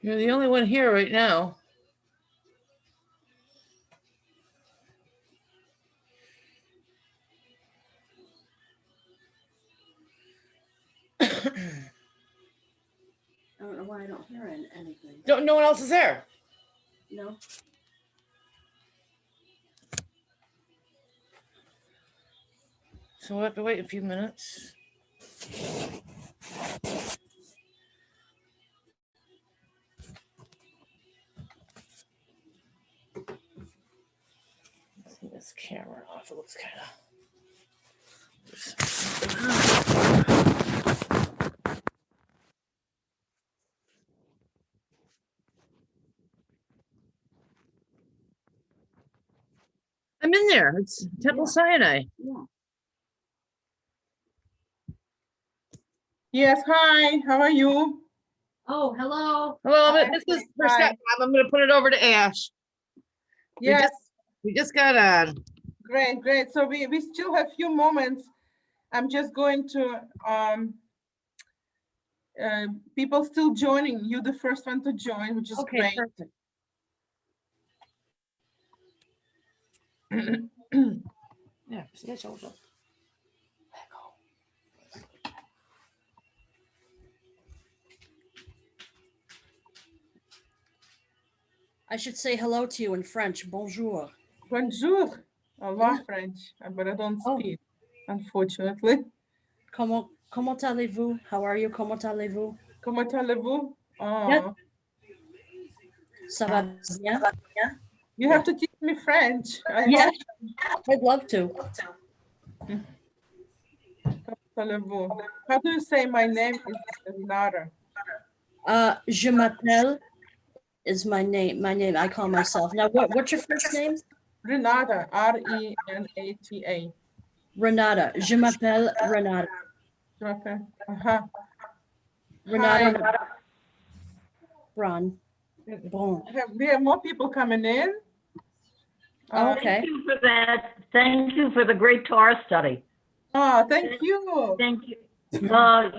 You're the only one here right now. I don't know why I don't hear anything. No one else is there. No. So we'll have to wait a few minutes. Take this camera off. It looks kind of. I'm in there. It's Temple Sinai. Yeah. Yes, hi, how are you? Oh, hello. Hello, Hi. this is for Hi. stepmom. I'm going to put it over to Ash. Yes, We just got on. great. So we still have few moments. I'm just going to, people still joining. You the first one to join, which is Okay, great. perfect. Yeah, see that shoulder. I should say hello to you in French. Bonjour. Bonjour. I love Yeah. French, but I don't Oh. speak, unfortunately. Comment allez-vous? How are you? Comment allez-vous? Comment allez-vous? Oh, Yeah. Ça va bien? you have to teach me French. Yeah, I'd love to. Comment allez-vous? How do you say my name is Nara? Je m'appelle is my name. I call myself. Now, what's your first name? Renata, R-E-N-A-T-A. Renata. Je m'appelle Renata. Okay. Uh-huh. Renata Braun. We have more people coming in. Oh, okay. Thank you for that. Thank you for the great Torah study. Oh, thank you. Thank you.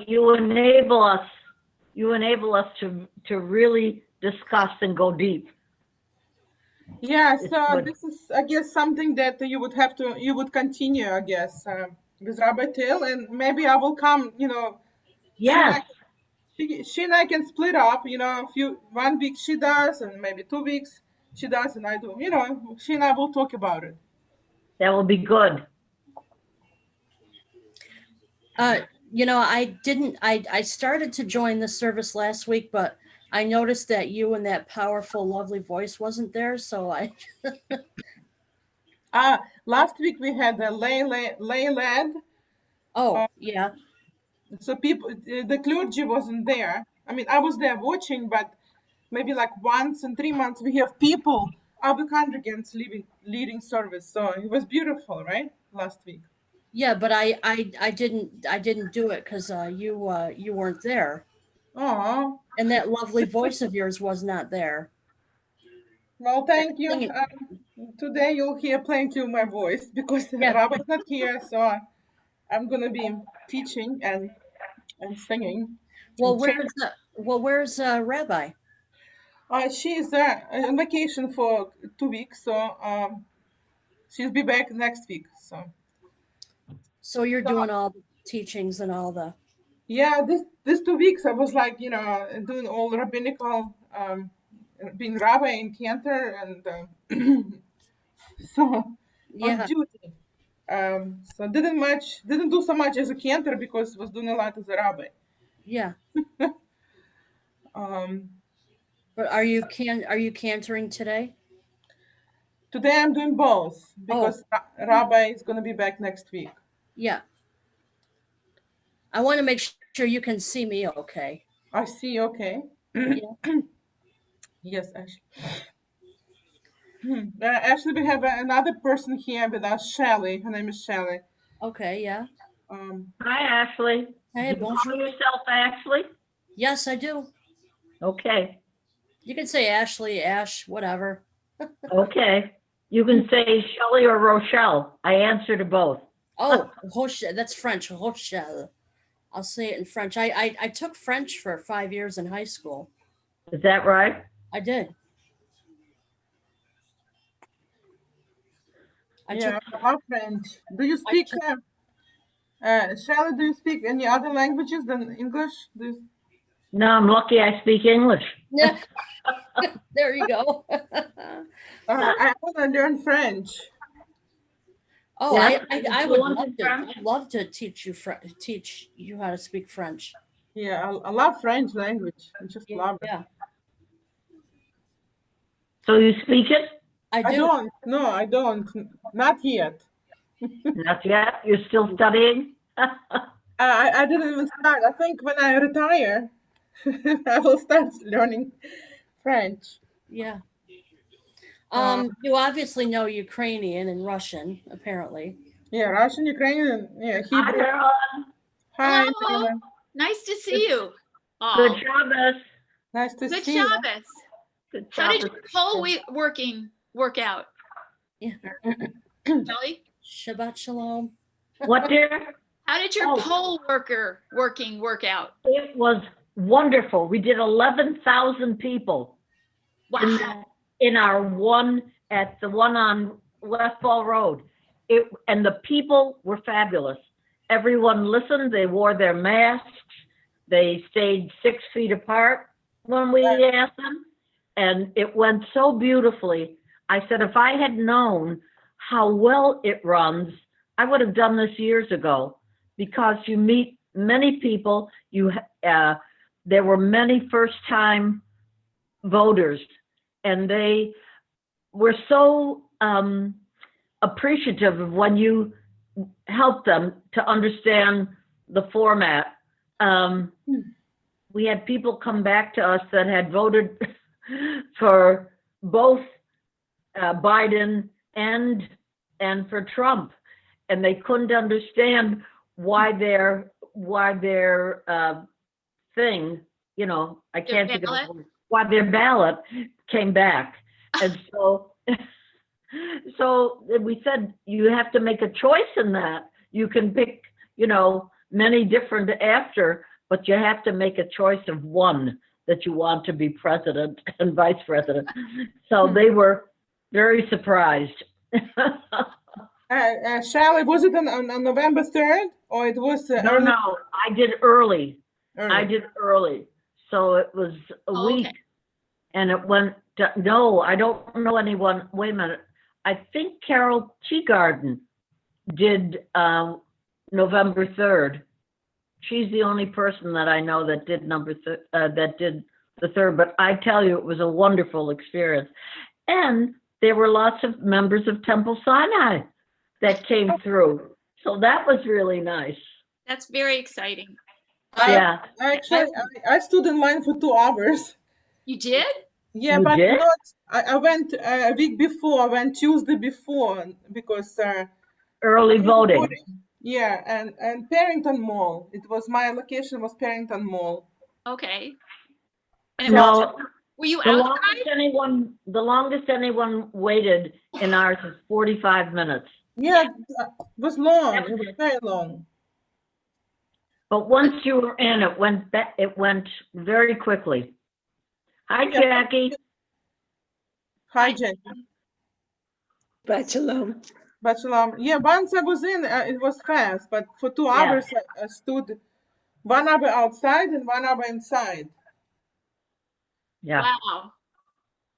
You enable us. You enable us to really discuss and go deep. Yeah, It's so good. this is, I guess, something that you would continue, I guess, with Rabbi Till, and maybe I will come, Yes. she and I can split up, 1 week she does, and maybe 2 weeks she does, and I do, she and I will talk about it. That will be good. I started to join the service last week, but I noticed that you and that powerful, lovely voice wasn't there. So Last week we had the lay led. Yeah. So the clergy wasn't there. I mean, I was there watching, but maybe like once in 3 months we have people, other congregants leading service. So it was beautiful, right? Last week. Yeah, but I didn't do it because you weren't there. Oh, And that lovely voice of yours was not there. well, thank you. Today you'll hear plenty of my voice because Yeah. Rabbi's not here, so I'm gonna be teaching and singing. Well, where's Rabbi? She's on vacation for 2 weeks, so she'll be back next week. So you're doing all the teachings and all the. Yeah, this 2 weeks I was like, doing all rabbinical, being rabbi in Cantor, and so Yeah. on duty. So didn't do so much as a Cantor because was doing a lot as a rabbi. Yeah. Um, But are you cantering today? Today I'm doing both because Rabbi is going to be back next week. Yeah. I want to make sure you can see me okay. I see, okay. Yeah. Yes, actually. Actually, we have another person here with us, Shelly. Her name is Shelly. Okay, yeah. Hi, Ashley. Hey, Do you bonjour. call yourself Ashley? Yes, I do. Okay. You can say Ashley, Ash, whatever. Okay. You can say Shelley or Rochelle. I answer to both. Oh, Rochelle, that's French. Rochelle. I'll say it in French. I took French for 5 years in high school. Is that right? I did. I Yeah, took. I love French. Do you I speak, took Charlotte, do you speak any other languages than English? Do you, No, I'm lucky I speak English. yeah, there you go. I want to learn French. Oh, Yes, I would fluent love in to. French? I'd love to teach you how to speak French. Yeah, I love French language. I just love it. Yeah, So you speak it? I I do. don't. No, I don't. Not yet. Not yet. You're still studying? I didn't even start. I think when I retire, I will start learning French. Yeah. Uh, You obviously know Ukrainian and Russian, apparently. yeah, Russian, Ukrainian, yeah, Hi, Hebrew. Marilyn. Hi, Hello. Taylor. Nice to see you. Good all. Shabbos. Nice to Good see you. Shabbos. Good How did Shabbos. your poll work out? Yeah. Kelly? Shabbat shalom. What, dear? How did your Oh. poll work out? It was wonderful. We did 11,000 people Wow. in our one, at the one on West Fall Road. And the people were fabulous. Everyone listened. They wore their masks. They stayed 6 feet apart when we asked them. And it went so beautifully. I said, if I had known how well it runs, I would have done this years ago, because you meet many people. There were many first-time voters, and they were so appreciative of when you helped them to understand the format. We had people come back to us that had voted for both Biden and for Trump, and they couldn't understand why their thing, I can't think of ballot? the word, why their ballot came back. And so we said, you have to make a choice in that. You can pick, many different after, but you have to make a choice of one that you want to be president and vice president. So they were very surprised. Charlotte, was it on November 3rd, or it was early? No, I did early. Early. I did early. So it was a Oh, week. okay. And it went, no, I don't know anyone. Wait a minute. I think Carol Teagarden did November 3rd. She's the only person that I know that did that did the 3rd. But I tell you, it was a wonderful experience. And there were lots of members of Temple Sinai that came through. So that was really nice. That's very exciting. Yeah. I stood in line for 2 hours. You did? Yeah, You but did? not. I went a week before. I went Tuesday before because Early voting. Yeah, and Parrington Mall. It was my location was Parrington Mall. Okay. And it was, were you The outside? longest anyone waited in ours was 45 minutes. Yeah, it was long. It was very long. But once you were in, it went very quickly. Hi, Yeah. Jackie. Hi, Jackie. Shalom. But Shalom. Yeah, once I was in, it was fast. But for 2 Yeah. hours, I stood 1 hour outside and 1 hour inside. Yeah. Wow.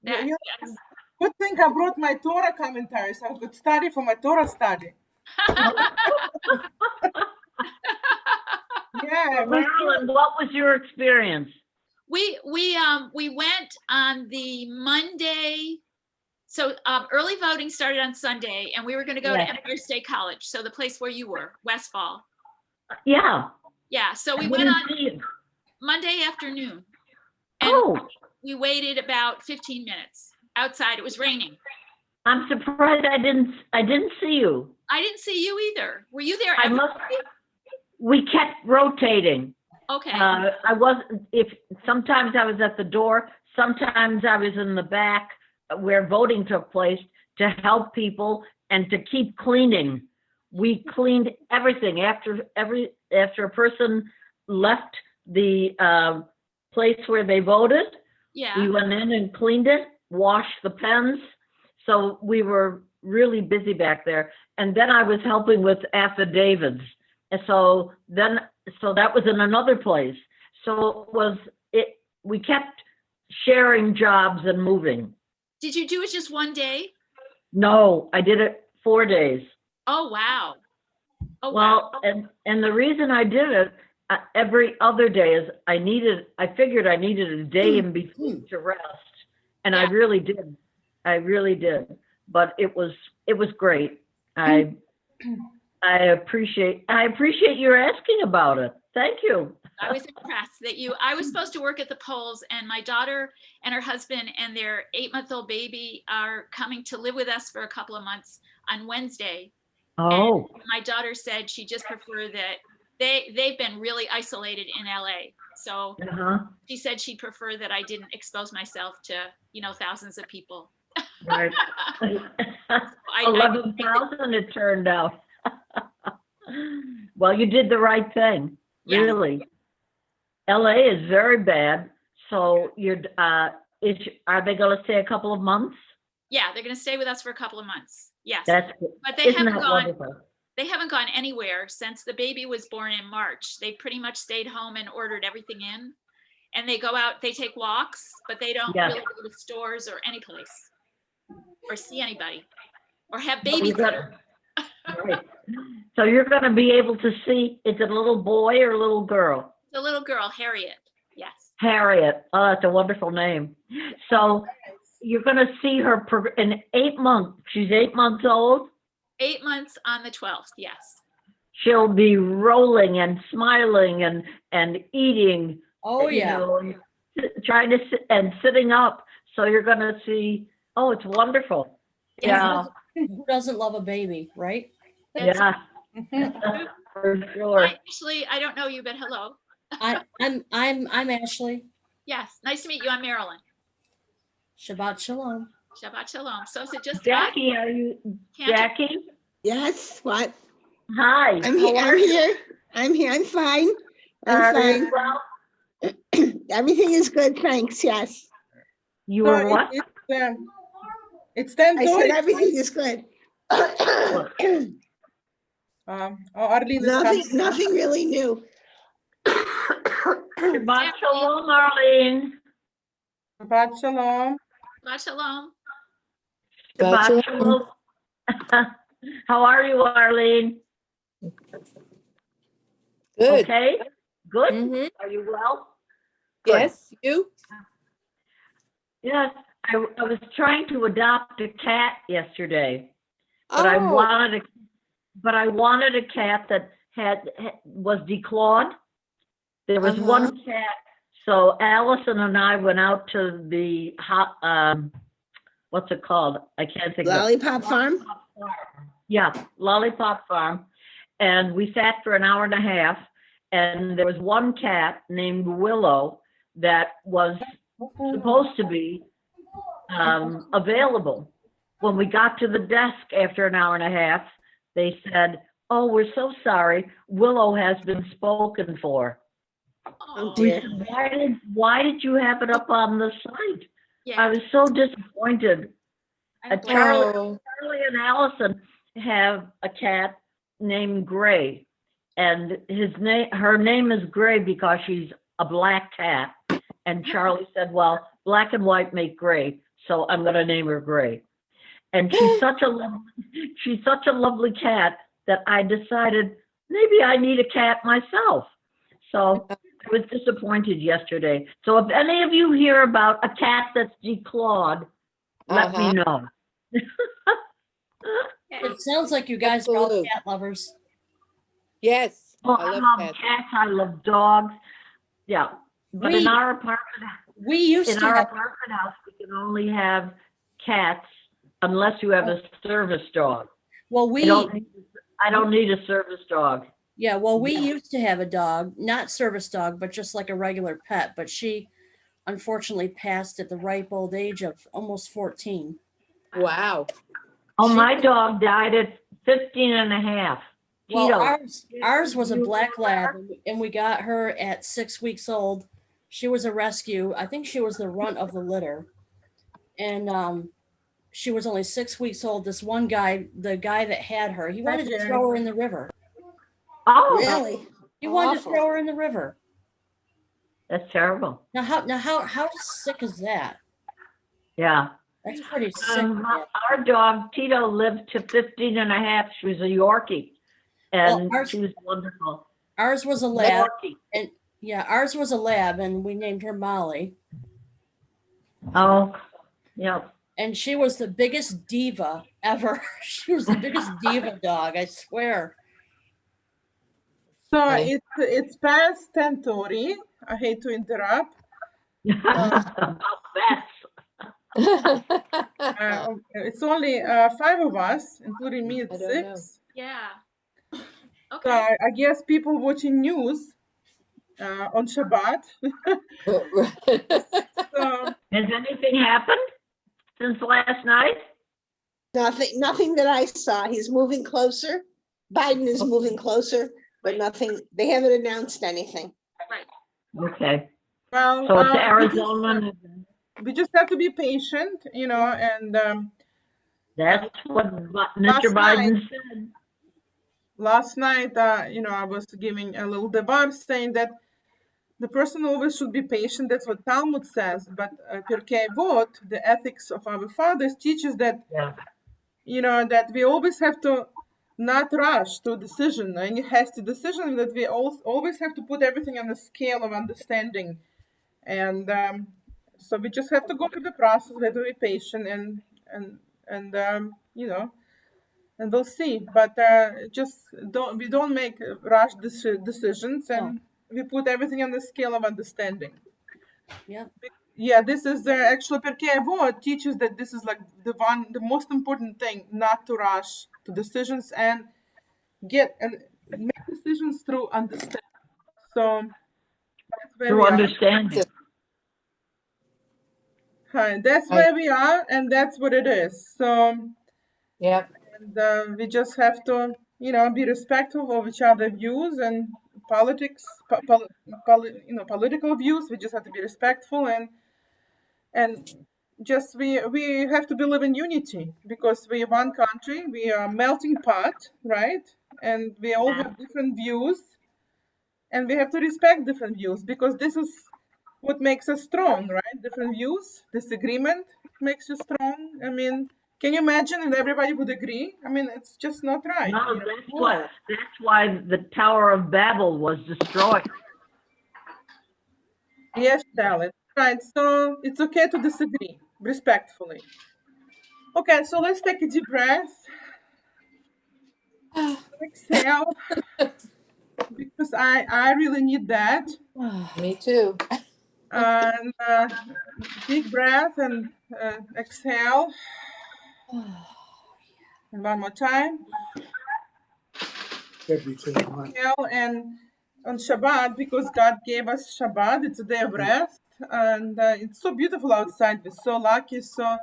Yeah, That- yeah. that's- Good thing I brought my Torah commentaries. I could study for my Torah study. Yeah, it was Marilyn, what was your experience? we went on the Monday. So early voting started on Sunday, and we were going to go Yeah. to Empire State College, so the place where you were, Westfall. Yeah. Yeah, so we I went didn't on see you. Monday afternoon, and Oh, we waited about 15 minutes outside. It was raining. I'm surprised I didn't see you. I didn't see you either. Were you there? I every- must. We kept rotating. Okay. I wasn't. Sometimes I was at the door. Sometimes I was in the back. where voting took place to help people and to keep cleaning. We cleaned everything after a person left the place where they voted. Yeah. We went in and cleaned it, washed the pens. So we were really busy back there. And then I was helping with affidavits. And so that was in another place. So we kept sharing jobs and moving. Did you do it just one day? No, I did it 4 days. Oh, wow. Oh, Well, wow. and the reason I did it every other day is I figured I needed a day in between to rest. And I Yeah. really did. I really did. But it was great. I appreciate your asking about it. Thank you. I was impressed that I was supposed to work at the polls, and my daughter and her husband and their 8-month-old baby are coming to live with us for a couple of months on Wednesday. Oh, And my daughter said she just preferred that they've been really isolated in LA. So she said she'd prefer that I didn't expose myself to, thousands of people. right. 11,000 it turned out. Well, you did the right thing. Yes. Really. LA is very bad. So are they going to stay a couple of months? Yeah, they're going to stay with us for a couple of months. Yes. That's But they isn't haven't that gone. wonderful? They haven't gone anywhere since the baby was born in March. They pretty much stayed home and ordered everything in. And they go out, they take walks, but they don't really go to stores or any place or see anybody or have babysitter. Right. So you're going to be able to see, is it a little boy or a little girl? The little girl, Harriet. Yes. Harriet. Oh, that's a wonderful name. So you're going to see her in 8 months. She's 8 months old. 8 months on the 12th. Yes. She'll be rolling and smiling and eating. Oh, yeah. Trying to sit and sitting up. So you're going to see, oh, it's wonderful. Yeah. Who doesn't love a baby, right? Yeah. For sure. I don't know you, but hello. I'm Ashley. Yes. Nice to meet you. I'm Marilyn. Shabbat shalom. Shabbat shalom. So is it just Jackie, are you Jackie? Yes, what? Hi. I'm here. I'm here. I'm fine. I'm fine. Well, Everything is good, thanks. Yes. you were what? It's 10:30. I said everything is good. Arlene is Nothing really new. Shabbat shalom, Arlene. Shabbat shalom. Shabbat shalom. Shabbat shalom. How are you, Arlene? Good. Okay. Good. Mhm. Are you well? Good. Yes, you? Yes. I was trying to adopt a cat yesterday, but Oh, I wanted a cat that was declawed. There was one cat. So Allison and I went out to the what's it called? I can't think of it. Lollipop Farm? Yeah, Lollipop Farm. And we sat for an hour and a half, and there was one cat named Willow that was supposed to be available. When we got to the desk after an hour and a half, they said, "Oh, we're so sorry. Willow has been spoken for." Oh, We dear. said, why did you have it up on the site? Yeah. I was so disappointed. I'm glad. Charlie and Allison have a cat named Gray, and her name is Gray because she's a black cat. And Charlie said, "Well, black and white make gray, so I'm going to name her Gray." And she's such a lovely cat that I decided maybe I need a cat myself. So I was disappointed yesterday. So if any of you hear about a cat that's declawed, let me know. It sounds like you guys are all Absolutely. cat lovers. yes. Oh, I I love love cats. cats. I love dogs. Yeah. But in our apartment house, we can only have cats unless you have a service dog. Well, I don't need a service dog. we used to have a dog, not service dog, but just like a regular pet. But she unfortunately passed at the ripe old age of almost 14. Wow. Oh, She- my dog died at 15 and a half. Well, Tito. ours was a You black remember? lab, and we got her at 6 weeks old. She was a rescue. I think she was the runt of the litter, and she was only 6 weeks old. This one guy, the guy that had her, he wanted to throw her in the river. Oh, Really? He wanted to Awful. throw her in the river. that's terrible. Now how sick is that? Yeah. That's pretty sick. Our dog, Tito, lived to 15 and a half. She was a Yorkie. And Well, she was wonderful. Ours was a lab. Yorkie. Yeah, ours was a lab, and we named her Molly. Oh, yeah. And she was the biggest diva ever. She was the biggest diva dog, I swear. So Okay. it's past 10:30. I hate to interrupt. About bats. It's only 5 of us, including me at I don't know. 6. Yeah. So Okay. I guess people watching news on Shabbat. So Has anything happened since last night? Nothing that I saw. He's moving closer. Biden is moving closer, but nothing, they haven't announced anything. Right. Okay. well, So it's we Arizona. we just have to be patient, and That's what Last Mr. Biden night- said. last night, I was giving a little debar saying that the person always should be patient. That's what Talmud says. But Pirkei Avot, the ethics of our fathers, teaches that, Yeah. that we always have to not rush to decision, any hasty decision, that we always have to put everything on the scale of understanding. And so we just have to go through the process. We have to be patient and and we'll see. But just we don't make rush decisions, and we put everything on the scale of understanding. Yeah. Yeah, this is actually Pirkei Avot teaches that this is like the most important thing, not to rush to decisions and make decisions through understanding. So that's where To we are. understand it. Hi, that's where we are, and that's what it is. So. Yep. And we just have to, be respectful of each other's views and politics, political views. We just have to be respectful and just we have to believe in unity because we are one country. We are a melting pot, right? And we all have different views, and we have to respect different views because this is what makes us strong, right? Different views, disagreement makes you strong. I mean, can you imagine if everybody would agree? I mean, it's just not right. No, that's why the Tower of Babel was destroyed. Yes, Charlotte. Right. So it's okay to disagree respectfully. Okay, so let's take a deep breath. Exhale. Because I really need that. Me too. And big breath and exhale. And one more time. Exhale. And on Shabbat, because God gave us Shabbat, it's a day of rest. And it's so beautiful outside. We're so lucky. So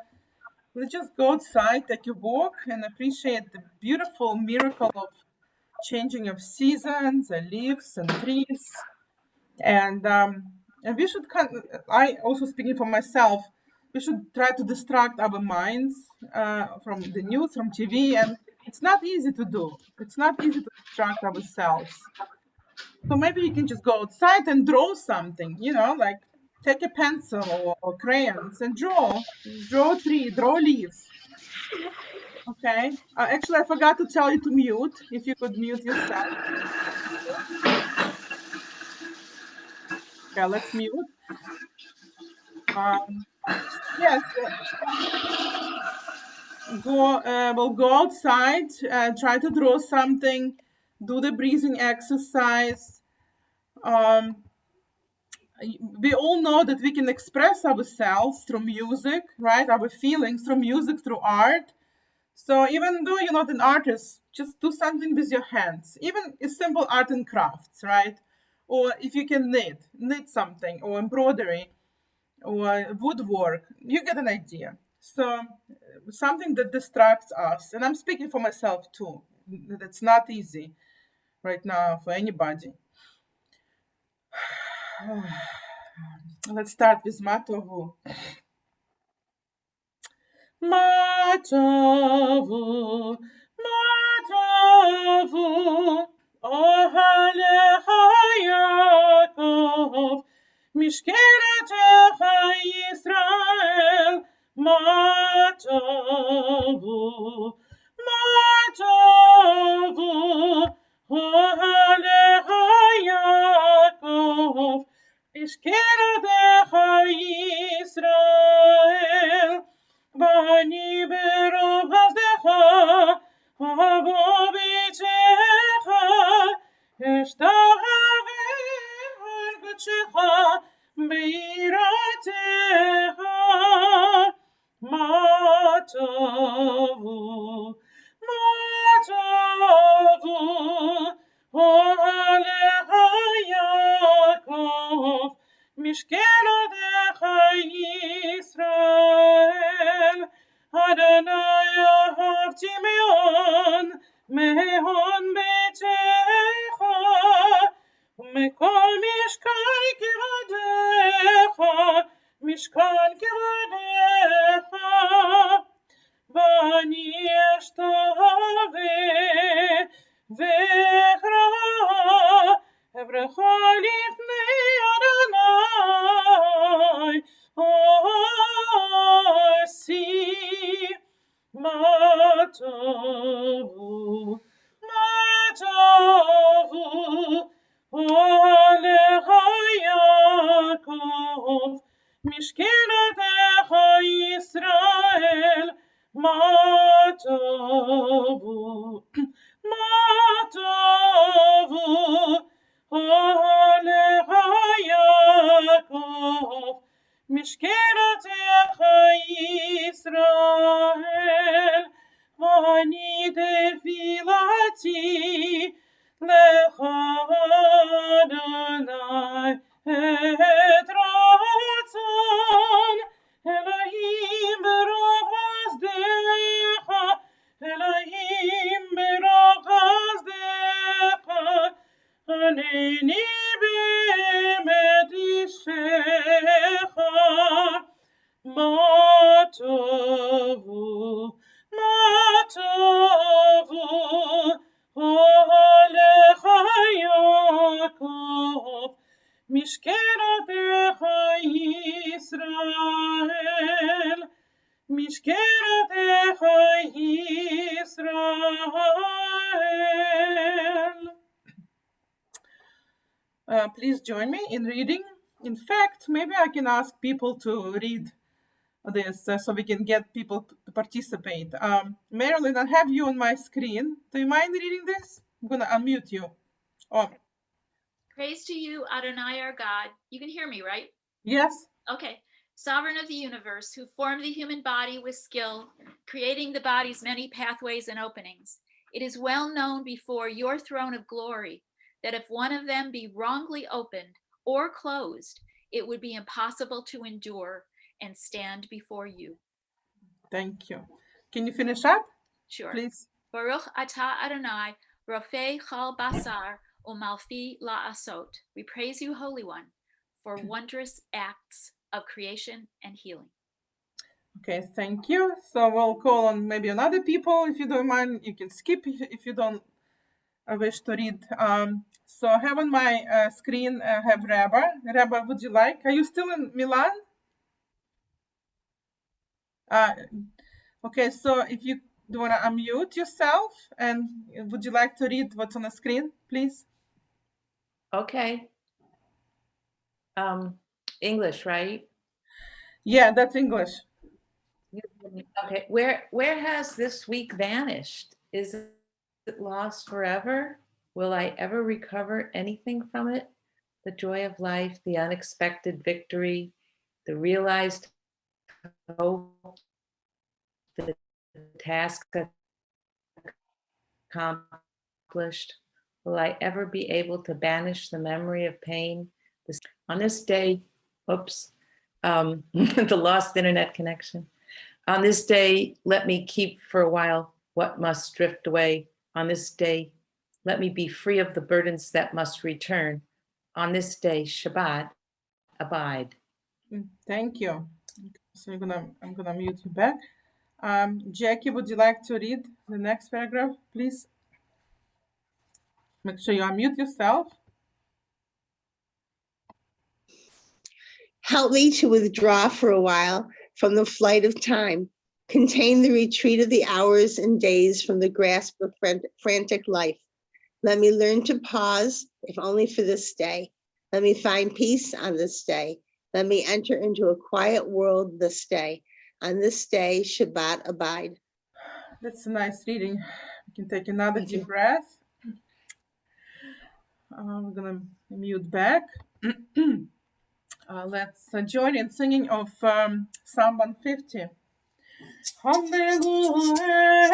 let's just go outside, take a walk, and appreciate the beautiful miracle of changing of seasons and leaves and trees. And we should, I also speaking for myself, we should try to distract our minds from the news, from TV, and it's not easy to do. It's not easy to distract ourselves. So maybe you can just go outside and draw something, like take a pencil or crayons and draw a tree, draw leaves. Okay. Actually, I forgot to tell you to mute. If you could mute yourself. Okay, let's mute. Yes. We'll go outside, try to draw something, do the breathing exercise. We all know that we can express ourselves through music, right? Our feelings through music, through art. So even though you're not an artist, just do something with your hands. Even a simple art and crafts, right? Or if you can knit something or embroidery. or woodwork. You get an idea. So something that distracts us, and I'm speaking for myself too. That's not easy right now for anybody. Let's start with Matovu. Matovu, Matovu, Ohalecha Yaakov, Mishkeretecha Yisrael, Matovu, Matovu, Ohalecha Yaakov, Mishkeretecha Yisrael, Vani berov hazdecha, havo b'tzecha, eshtachavim al gutzecha, be'iratecha, ma tovu, ohalecha Yaakov, Mishkeretecha Yisrael, Adonai ahavti me'on beitecha, u'mekol mishkan kivadecha, mishkan kivadecha, v'ani eshtaveh v'echra, evrecha lifnei Adonai, Osi, Matovu, Matovu, Olecha Yaakov, Mishkeretecha Yisrael, Matovu, Matovu, Olecha Yaakov, Mishkeretecha Yisrael, Ani tefilati lecha Adonai et ratzon, Elohim berov hazdecha, Elohim berov hazdecha, Aneni be'emet ishecha, Matovu, Matovu, Ohalecha Yaakov, Mishkeretecha Yisrael, Mishkeretecha Yisrael. Please join me in reading. In fact, maybe I can ask people to read this so we can get people to participate. Marilyn, I have you on my screen. Do you mind reading this? I'm going to unmute you. Oh, Praise to you, Adonai our God. You can hear me, right? yes. Okay. Sovereign of the universe, who formed the human body with skill, creating the body's many pathways and openings. It is well known before your throne of glory that if one of them be wrongly opened or closed, it would be impossible to endure and stand before you. Thank you. Can you finish up? Sure. Please. Baruch atah Adonai, Rofei chal basar, umalfi la'asot. We praise you, Holy One, for wondrous acts of creation and healing. Okay, thank you. So we'll call on maybe on other people. If you don't mind, you can skip if you don't wish to read. So I have on my screen, I have Rabba. Rabba, would you like? Are you still in Milan? Okay, so if you do want to unmute yourself, and would you like to read what's on the screen, please? Okay. English, right? Yeah, that's English. Okay. Where has this week vanished? Is it lost forever? Will I ever recover anything from it? The joy of life, the unexpected victory, the realized hope, the task accomplished. Will I ever be able to banish the memory of pain? On this day, the lost internet connection. On this day, let me keep for a while what must drift away. On this day, let me be free of the burdens that must return. On this day, Shabbat, abide. Thank you. So I'm gonna mute you back. Jackie, would you like to read the next paragraph, please? Make sure you unmute yourself. Help me to withdraw for a while from the flight of time, contain the retreat of the hours and days from the grasp of frantic life. Let me learn to pause, if only for this day. Let me find peace on this day. Let me enter into a quiet world this day. On this day, Shabbat abide. That's a nice reading. We can take another Thank deep you. breath. We're gonna mute back. Let's join in singing of Psalm 150. Hallelujah,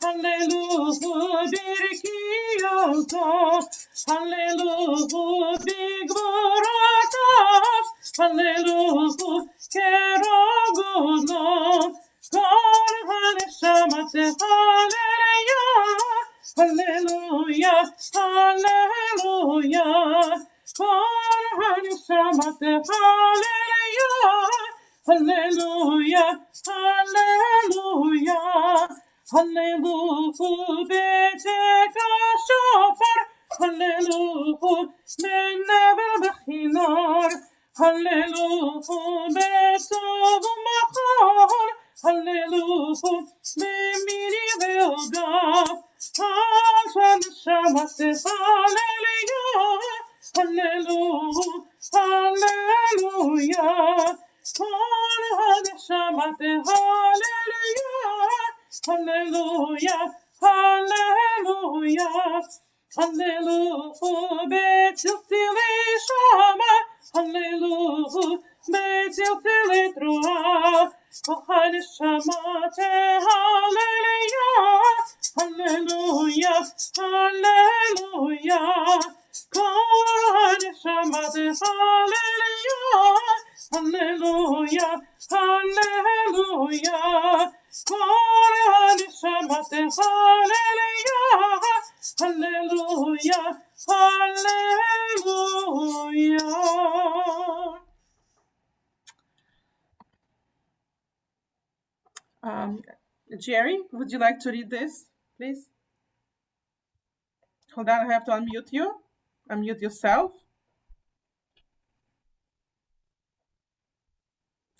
Hallelujah, Birkiyoto, Hallelujah, Bigvorata, Hallelujah, Keroguno, Kol Haneshamate, Hallelujah, Hallelujah, Kol Haneshamate, Hallelujah. Hallelujah, hallelujah, hallelujah, beteka shofar, hallelujah, benevel bechinor, hallelujah, betov machor, hallelujah, bemiri ve'ogav, Hashem Shabbat, hallelujah, hallelujah, hallelujah. Shabbat, hallelujah, hallelujah, hallelujah, hallelujah, Betil Tili Shama, hallelujah, Betil Tili Troa, Kohane Shamate, hallelujah, hallelujah, hallelujah, Kohane Shamate, hallelujah. Hallelujah, hallelujah, Kol Shabbat, hallelujah, hallelujah, hallelujah. Jerry, would you like to read this, please? Hold on, I have to unmute you. Unmute yourself.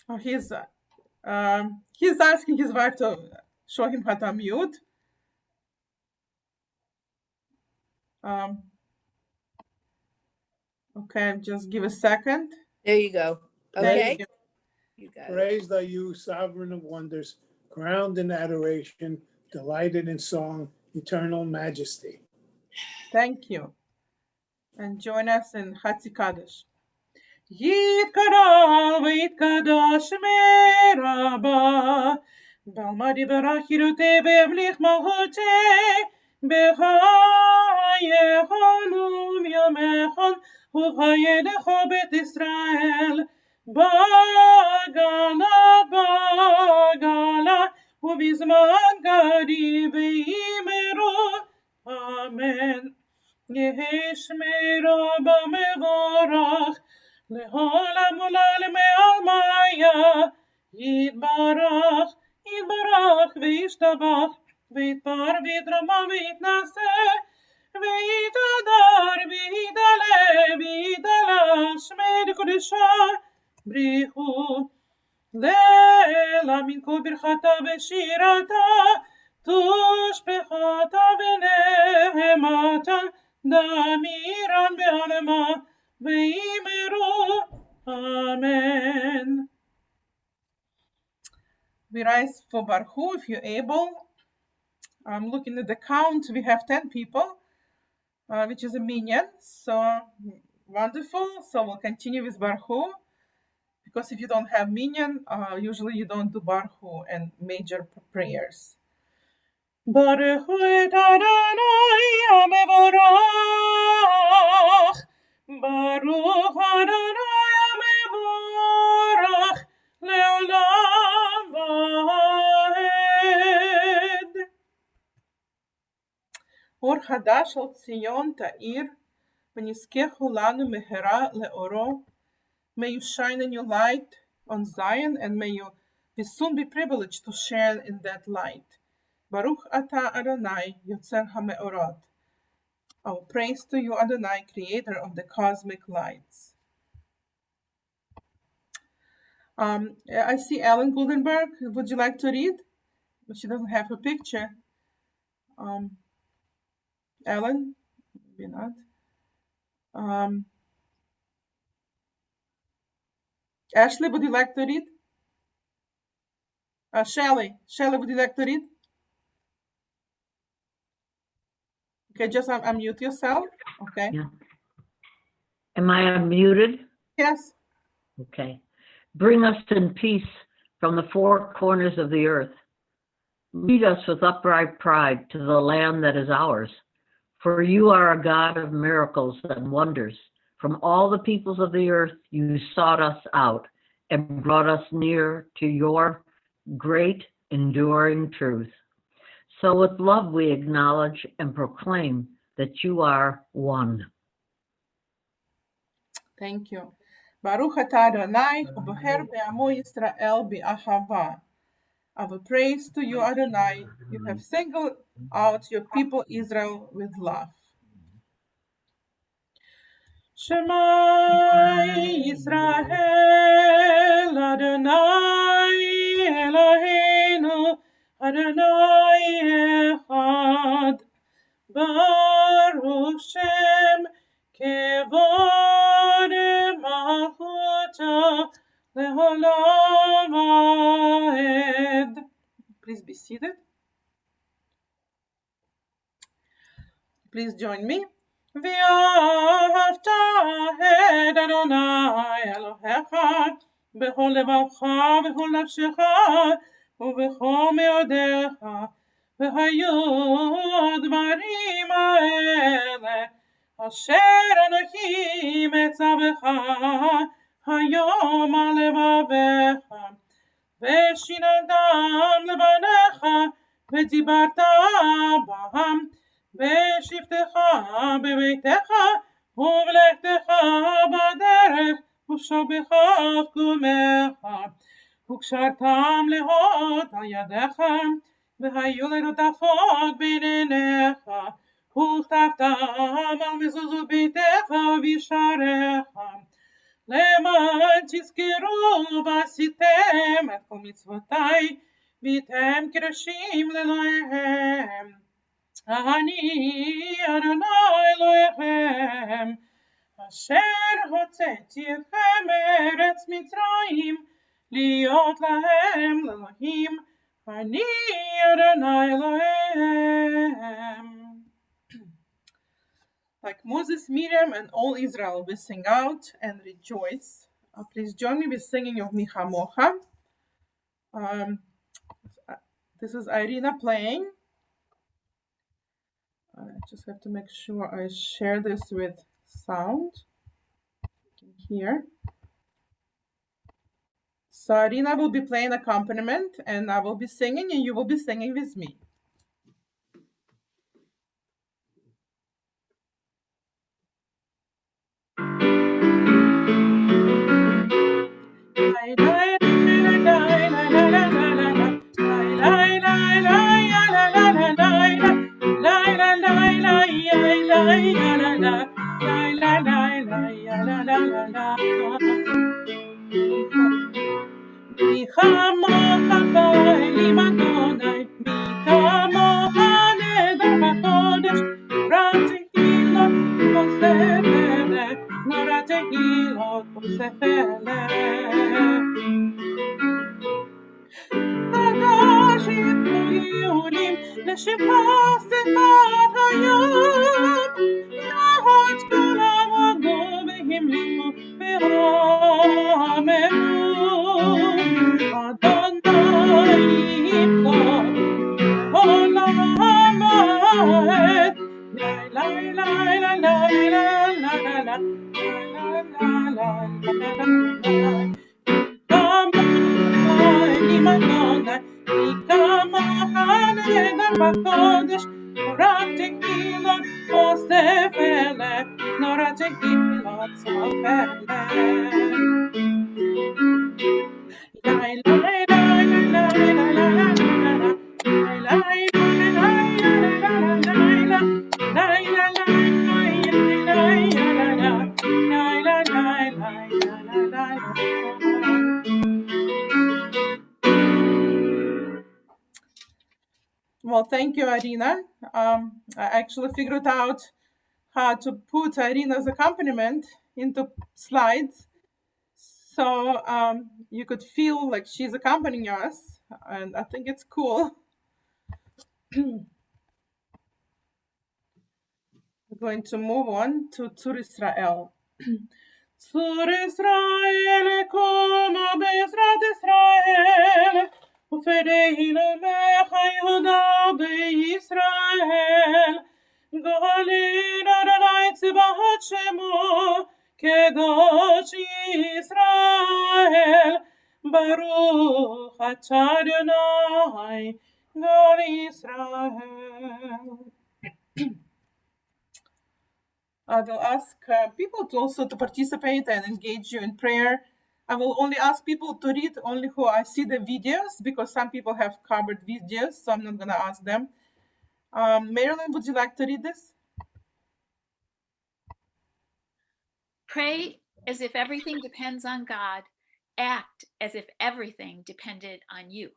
Oh, he's asking his wife to show him how to unmute. Okay, just give a second. There you go. Thank Okay. you. You got it. Praised are you, sovereign of wonders, crowned in adoration, delighted in song, eternal majesty. Thank you. And join us in Hatzikadosh. Yitkara v'yitkadosh meraba, Balmadi berachirute bevlich mahote, Bechayechonum yamechon, Uvayedecho bet Israel, Bagala, Ubizman gadi v'imeru. Amen. Yehishmeru b'mevorach, Leholam u'lalmei almaya, Yitbarach, Yitbarach, v'yishtabach, v'yitpar v'yitrama v'yitnase, v'yitadar, v'yitala, shmei d'kodesha, brichu, Leila min kol birchata v'shirata, tushbechata v'nehemata, damiran be'alema, v'imeru. Amen. We rise for Barhu if you're able. I'm looking at the count. We have 10 people, which is a minyan. So wonderful. So we'll continue with Barhu. Because if you don't have minyan, usually you don't do Barhu and major prayers. Baruch et Adonai HaMevorach, Baruch Adonai Mevorach Leolam Vaed. אור חדש על ציון תאיר, ונזכה כולנו מהרה לאורו. May you shine a new light on Zion, and may you soon be privileged to share in that light. Baruch Ata Adonai, Yotzer HaMeorot. Our praise to you, Adonai, creator of the cosmic lights. I see Ellen Gutenberg. Would you like to read? But she doesn't have a picture. Ellen? Maybe not. Ashley, would you like to read? Shelley, would you like to read? Okay, just unmute yourself. Okay. Yeah. Am I unmuted? Yes. Okay. Bring us in peace from the four corners of the earth. Lead us with upright pride to the land that is ours. For you are a God of miracles and wonders. From all the peoples of the earth, you sought us out and brought us near to your great enduring truth. So with love we acknowledge and proclaim that you are one. Thank you. Baruch atah Adonai, uboher be'amo Yisrael bi'ahava. Our praise to you, Adonai. You have singled out your people Israel with love. Shema Yisrael, Adonai Eloheinu, Adonai Echad. Baruch Shem Kevod Malchuta Leolam Vaed. Please be seated. Please join me. ואהבת את אדוני אלוהיך בכל לבבך ובכל נפשך ובכל מאודיך. והיו הדברים האלה אשר אנוכי מצווך היום על לבביך, ושיננתם לבניך ודיברת בם בשבתך בביתך ובלכתך בדרך ובשוכבך ובקומך, וקשרתם להוד על ידיך, והיו לטפות בין עיניך, וכתבתם על מזוזות ביתך ובשעריך, למען תזכרו ועשיתם את כל מצוותי, והייתם קדושים לאלוהיהם. אני אדוני אלוהיכם, אשר הוצאתי אתכם מארץ מצרים, להיות להם לאלוהים. אני אדוני אלוהיהם. Like Moses, Miriam, and all Israel, we sing out and rejoice. Please join me with singing of Mi Chamocha. This is Irina playing. I just have to make sure I share this with sound. You can hear. So Irina will be playing accompaniment, and I will be singing, and you will be singing with me. מי כמוך באלים אדוני, מי כמוך נדר בקודש, נורא תהילות כוספלת, נורא תהילות כוספלת. קדוש יתנו יהודים לשבחה שפת היום, להוד כולם עגו והמליכו והרוממו. Adonai yiploch olam vaed, la la la la la la la la la חדר בקודש, נורת תהילות אוסף אלך, נורת תהילות צוף אלך. Well, thank you, Irina. I actually figured out how to put Irina's accompaniment into slides, so you could feel like she's accompanying us, and I think it's cool. We're going to move on to Tzur Israel. Tzur Israel, koma be'ezrat Israel, ופרעי למך יהודה בישראל, גאלין אדוני צבאות שמו, קדוש ישראל, ברוך אתה אדוני, גאל ישראל. I will ask people to also to participate and engage you in prayer. I will only ask people to read only who I see the videos, because some people have covered videos, so I'm not going to ask them. Marilyn, would you like to read this? Pray as if everything depends on God. Act as if everything depended on you.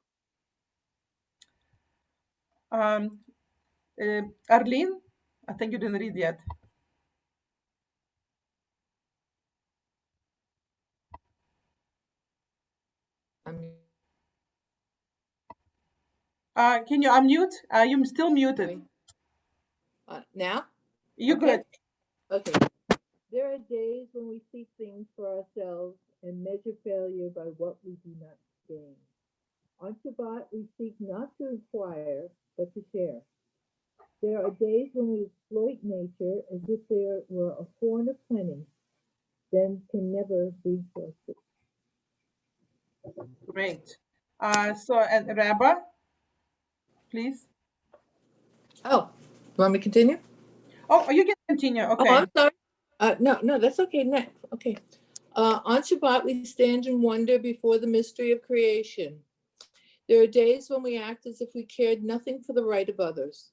Arlene, I think you didn't read yet. Can you unmute? You're still muted. Now? You Okay. good? Okay. There are days when we seek things for ourselves and measure failure by what we do not gain. On Shabbat, we seek not to acquire, but to share. There are days when we exploit nature as if there were a horn of plenty, then can never be trusted. Great. And Rabba, please. Oh, you want me to continue? Oh, you can continue. Okay. Oh, I'm sorry. No, that's okay. Next. Okay. On Shabbat, we stand in wonder before the mystery of creation. There are days when we act as if we cared nothing for the right of others.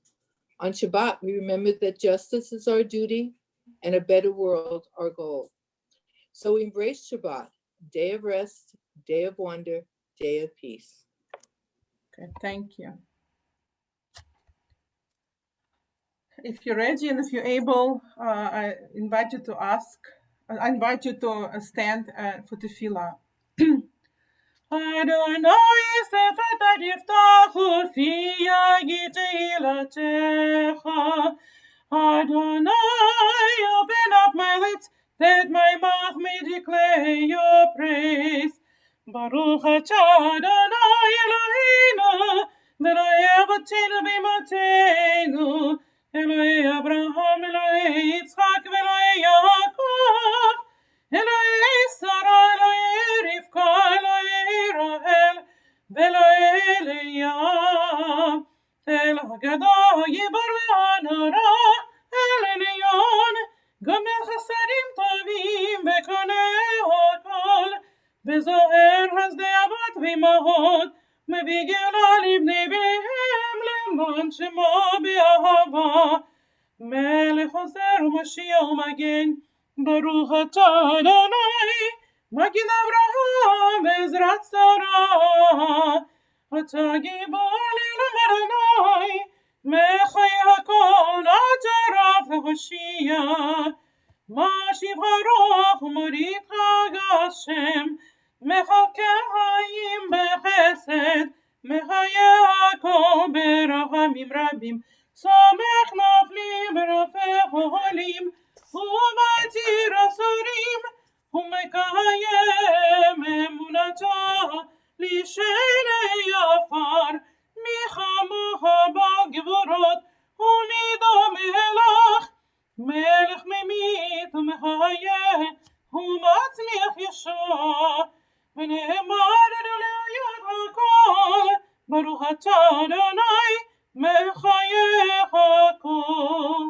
On Shabbat, we remember that justice is our duty and a better world our goal. So we embrace Shabbat, day of rest, day of wonder, day of peace. Okay, thank you. If you're ready and if you're able, I invite you to stand for tefillah. Adonai sefata yiftachu fiya yiteilatecha. Adonai, open up my lips, that my mouth may declare your praise. Baruch atah Adonai Eloheinu, Elohei Avotenu b'imotenu, Elohei Abraham, Elohei Yitzchak, Elohei Yaakov, Elohei Sarah, Elohei Rivka, Elohei Rahel, Elohei Leah, El Haggadah Yibar ve'anara, El Elyon, Gomel Chasadim Tovim ve'koneh hakol, וזוהר חסדי אבות ואימהות, מביא גאולה לבני ביהם למען שמו באהבה. מלך עוזר ומשיח ומגן, ברוך אתה אדוני, מגן אברהם בעזרת שרה. אתה גיבור לעילום אדוני, מחי הכל אתה רב והושיע. משיב הרוח ומוריד חג השם, מחלקי חיים בחסד, מחיה הכל ברחמים רבים, סומך נופלים ורופא חולים, ומתיר אסורים, ומקיים אמונתו לשני עפר, מי כמוך בגבורות ומידו מלך, מלך ממית ומחיה ומצמיח ישועה, ונאמר אלוהי הכל, ברוך אתה אדוני מחייך כל.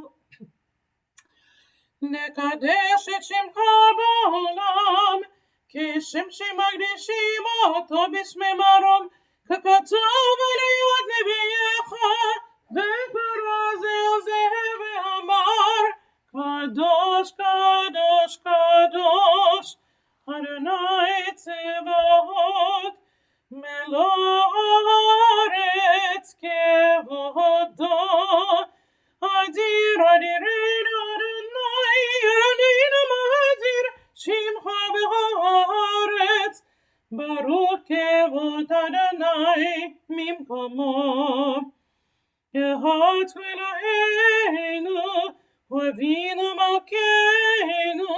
נקדש את שמך בעולם, כשם שמקדישים אותו בשמי מרום, ככתוב להיות נביאך, וקרא זה על זה ואמר, קדוש קדוש קדוש, אדוני צבאות, מלוא הארץ כבודו, אדיר אדירנו אדוני, אדירנו מאדיר, שמך בארץ, ברוך כבוד אדוני ממקומו. יהות אלוהינו, אבינו מלכנו,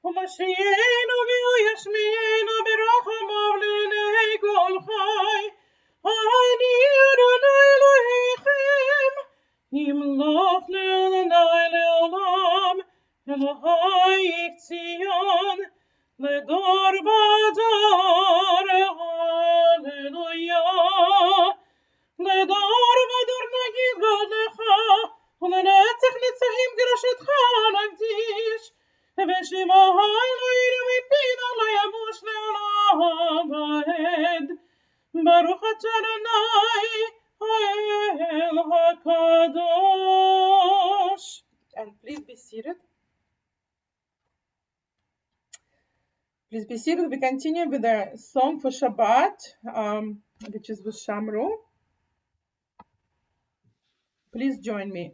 ומשיענו וישמיענו ברחמיו לעיני כל חי. אני אדוני אלוהיכם, ימלוך לעולמי לעולם, אלוהי ציון, לדור ודור, הללויה. לדור ודור נגיד גודלך, ולנצח נצחים קדושתך נקדיש, ושמו האלוהינו מפינו לא ימוש לעולם ועד. ברוך אתה אדוני האל הקדוש. And please be seated. Please be seated. We continue with the song for Shabbat, which is with Shamru. Please join me.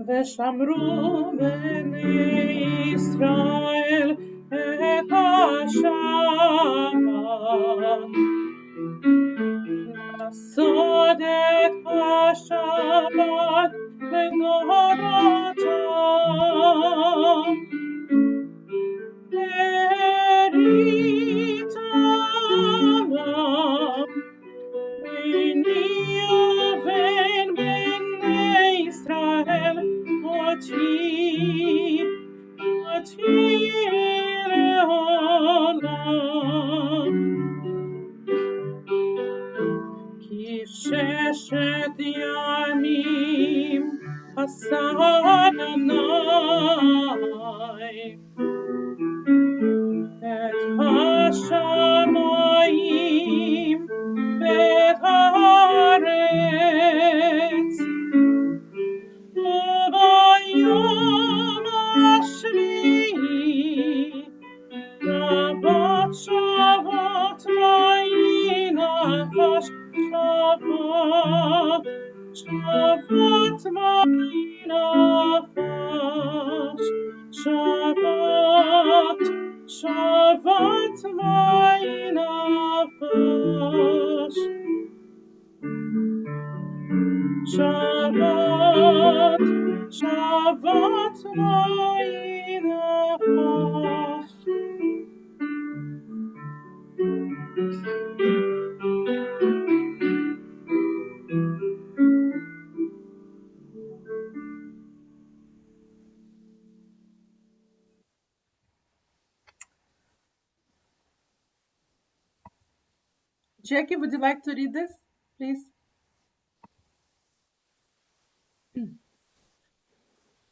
ושמרו בני ישראל את השבת, לעשות את השבת בגדולתם. ברית עולם ביני ובין בני ישראל, אותי לעולם. כי ששת ימים עשה אדוני את השמיים ואת הארץ, וביום השביעי שבת שבת ויהי נפש, שבת שבת ויהי נפש, שבת שבת ויהי נפש, שבת שבת ויהי נפש. Jackie, would you like to read this, please?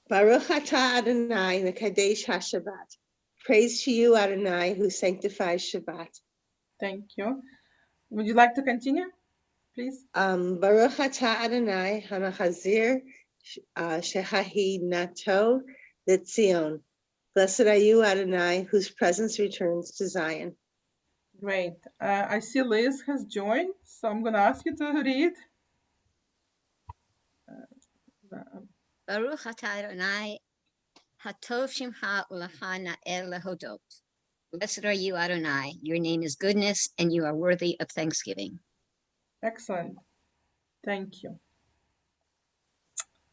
Baruch atah Adonai mekadesh haShabbat. Praise to you, Adonai, who sanctifies Shabbat. Thank you. Would you like to continue, please? Baruch atah Adonai hamachazir shehahi nato letzion. Blessed are you, Adonai, whose presence returns to Zion. Great. I see Liz has joined, so I'm going to ask you to read. Baruch atah Adonai, hatov shimcha u'lecha na'er lehodot. Blessed are you, Adonai. Your name is goodness, and you are worthy of thanksgiving. Excellent. Thank you.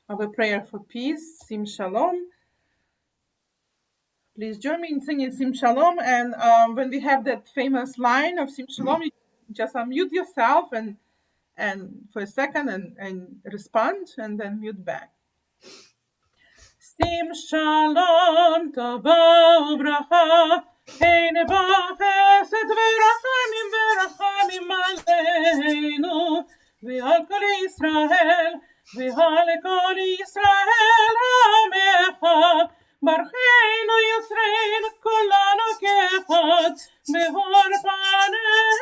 Have a prayer for peace. Sim Shalom. Please join me in singing Sim Shalom. And when we have that famous line of Sim Shalom, you just unmute yourself and for a second and respond, and then mute back. שים שלום, טובה וברכה, הנה בא חסד ורחמים ורחמים עלינו, ועל כל ישראל, ועל כל ישראל עמך, ברכנו יוצרנו כולנו כאחד, באור פניך,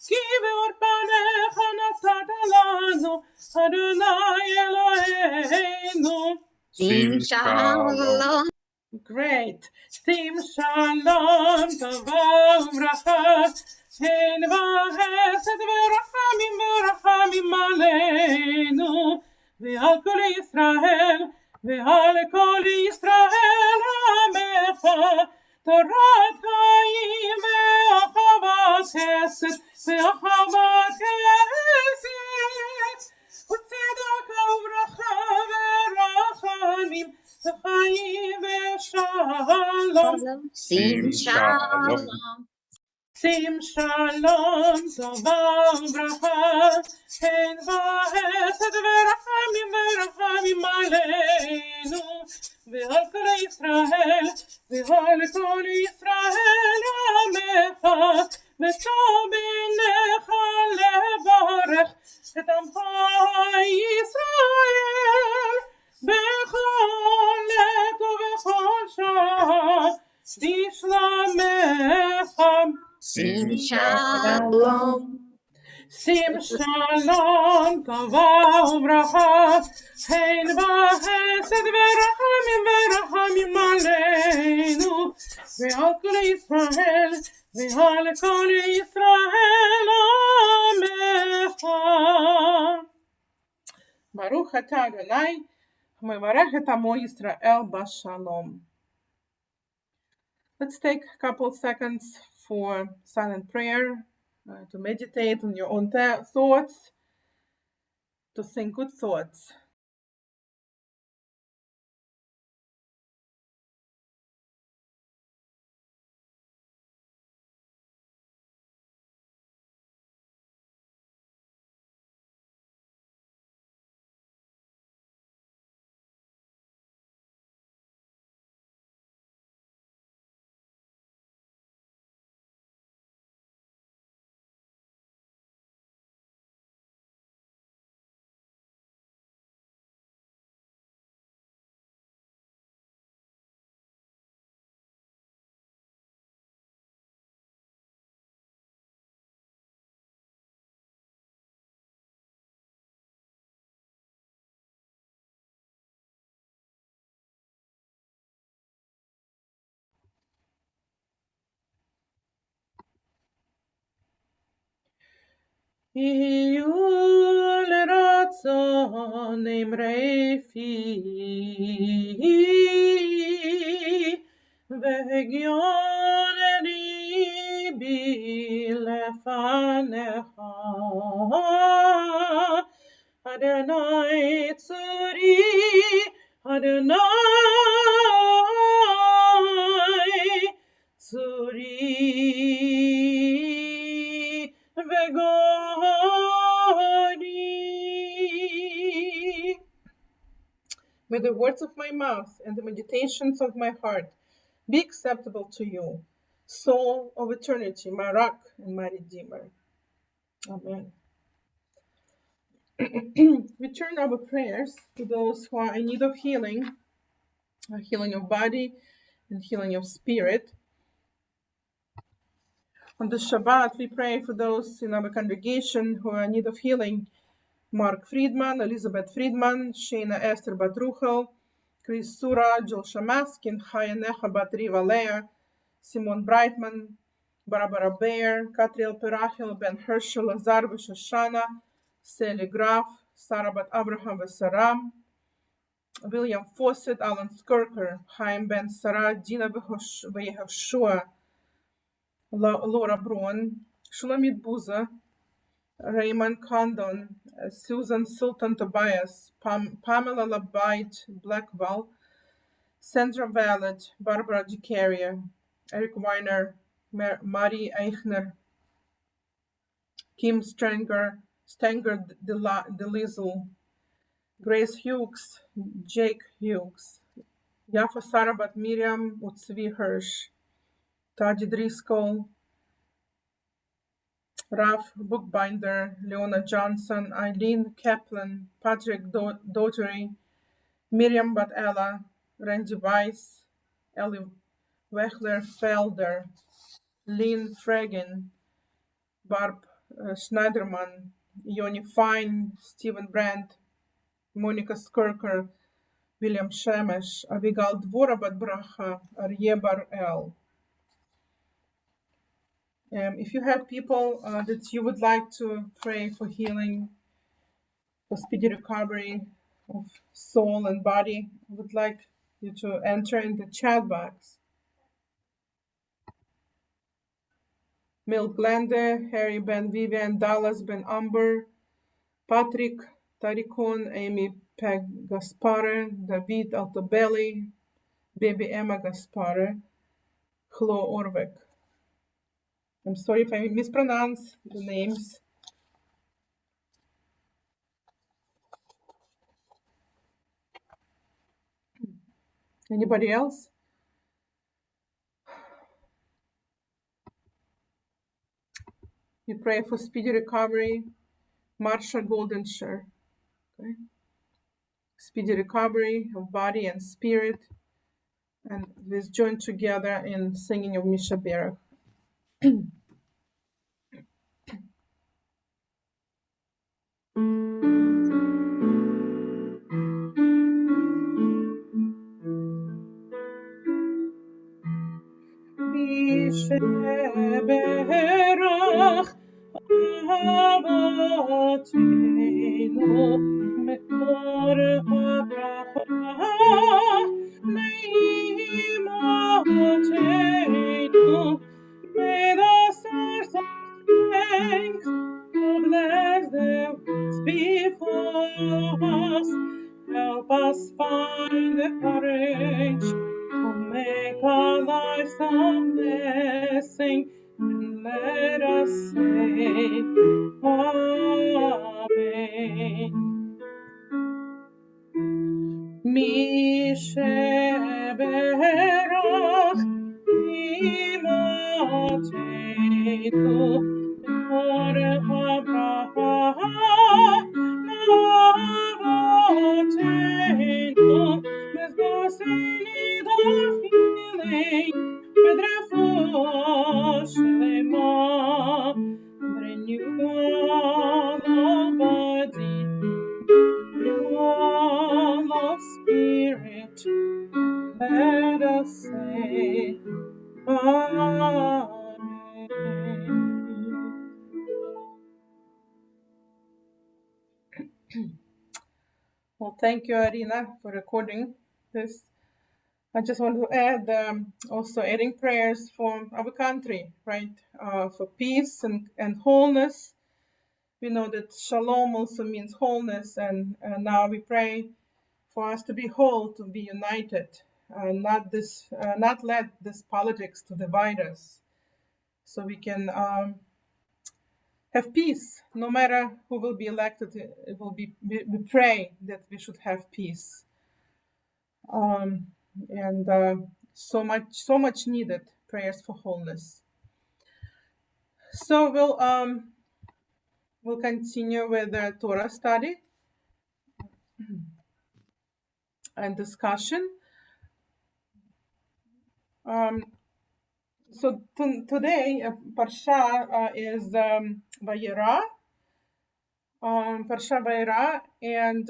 כי באור פניך נתת לנו, Adonai Eloheinu. Sim shalom. Great. Sim shalom, tova ubracha. Hein v'chesed v'rachamim v'rachamim aleinu. Ve'al kol Yisrael, ve'al kol Yisrael amecha. Torat chaim ve'achavat chesed, ve'achavat chesed. וצדק וברכה ורחמים וחיים ושלום. Sim shalom. שים שלום, טובה וברכה, הן וחסד ורחמים ורחמים עלינו, ועל כל ישראל, ועל כל ישראל עמך, וטוב בעיניך לברך את עמך ישראל, בכל עת ובכל שעה, בשלומך. Sim shalom. Shalom. שים שלום, טובה וברכה, הן וחסד ורחמים ורחמים עלינו, ועל כל ישראל, ועל כל ישראל עמך. ברוך אתה אדוני, המברך את עמו ישראל בשלום. Let's take a couple seconds for silent prayer, to meditate on your own thoughts, to think good thoughts. יהיו לרצון אמרי פי, והגיון ליבי לפניך. אדוני צורי, אדוני צורי. May the words of my mouth and the meditations of my heart be acceptable to you, soul of eternity, my rock and my redeemer. Amen. We turn our prayers to those who are in need of healing of body and healing of spirit. On the Shabbat, we pray for those in our congregation who are in need of healing. Mark Friedman, Elizabeth Friedman, Shana Esther Batruchel, Chris Sura, Joel Shamaskin, Chaya Necha Batriva Leah, Simon Brightman, Barbara Bayer, Katriel Perachel, Ben Herschel, Lazar Shoshana, Sally Graf, Sarah Bat Abraham Vesaram, William Fawcett, Alan Skirker, Chaim Ben Sarah, Dina Yehoshua, Laura Braun, Shulamit Buza, Raymond Condon, Susan Sultan Tobias, Pamela Labite Blackwell, Sandra Vallet, Barbara DiCaria, Eric Weiner, Mari Eichner, Kim Stenger DeLizzle, Grace Hughes, Jake Hughes, Yafa Sarah Bat Miriam Utzvi Hirsch, Taji Driscoll, Ralph Bookbinder, Leona Johnson, Eileen Kaplan, Patrick Daughtery, Miriam Bat Ella, Randy Weiss, Ellie Wechler Felder, Lynn Fragan, Barb Schneiderman, Yoni Fine, Stephen Brandt, Monica Skirker, William Shemesh, Abigail Dvora Bat Bracha, Arye Bar El. If you have people that you would like to pray for healing, for speedy recovery of soul and body, I would like you to enter in the chat box. Milk Glende, Harry Ben Vivian, Dallas Ben Amber, Patrick Tarikon, Amy Peg Gaspare, David Altobelli, Baby Emma Gaspare, Chlo Orvek. I'm sorry if I mispronounce the names. Anybody else? We pray for speedy recovery. Marsha Goldenshire. Okay. Speedy recovery of body and spirit. And let's join together in singing of Misha Berach. Misha Berach Avotenu Mekor HaBracha Leimotenu. May the source of strength to bless the ones before us. Help us find the courage to make our lives a blessing, and let us say, Amen. Misheberach imotenu mekor habracha lavotenu with those in need of healing, with refuah shlema, renewal of body, renewal of spirit. Let us say, Amen. Well, thank you, Arina, for recording this. I just want to add also adding prayers for our country, right? For peace and wholeness. We know that shalom also means wholeness, and now we pray for us to be whole, to be united, not let this politics to divide us, so we can have peace. No matter who will be elected, it will be. We pray that we should have peace, and so much needed prayers for wholeness. So we'll continue with the Torah study and discussion. So today, Parsha is Vayera, Parsha Vayera, and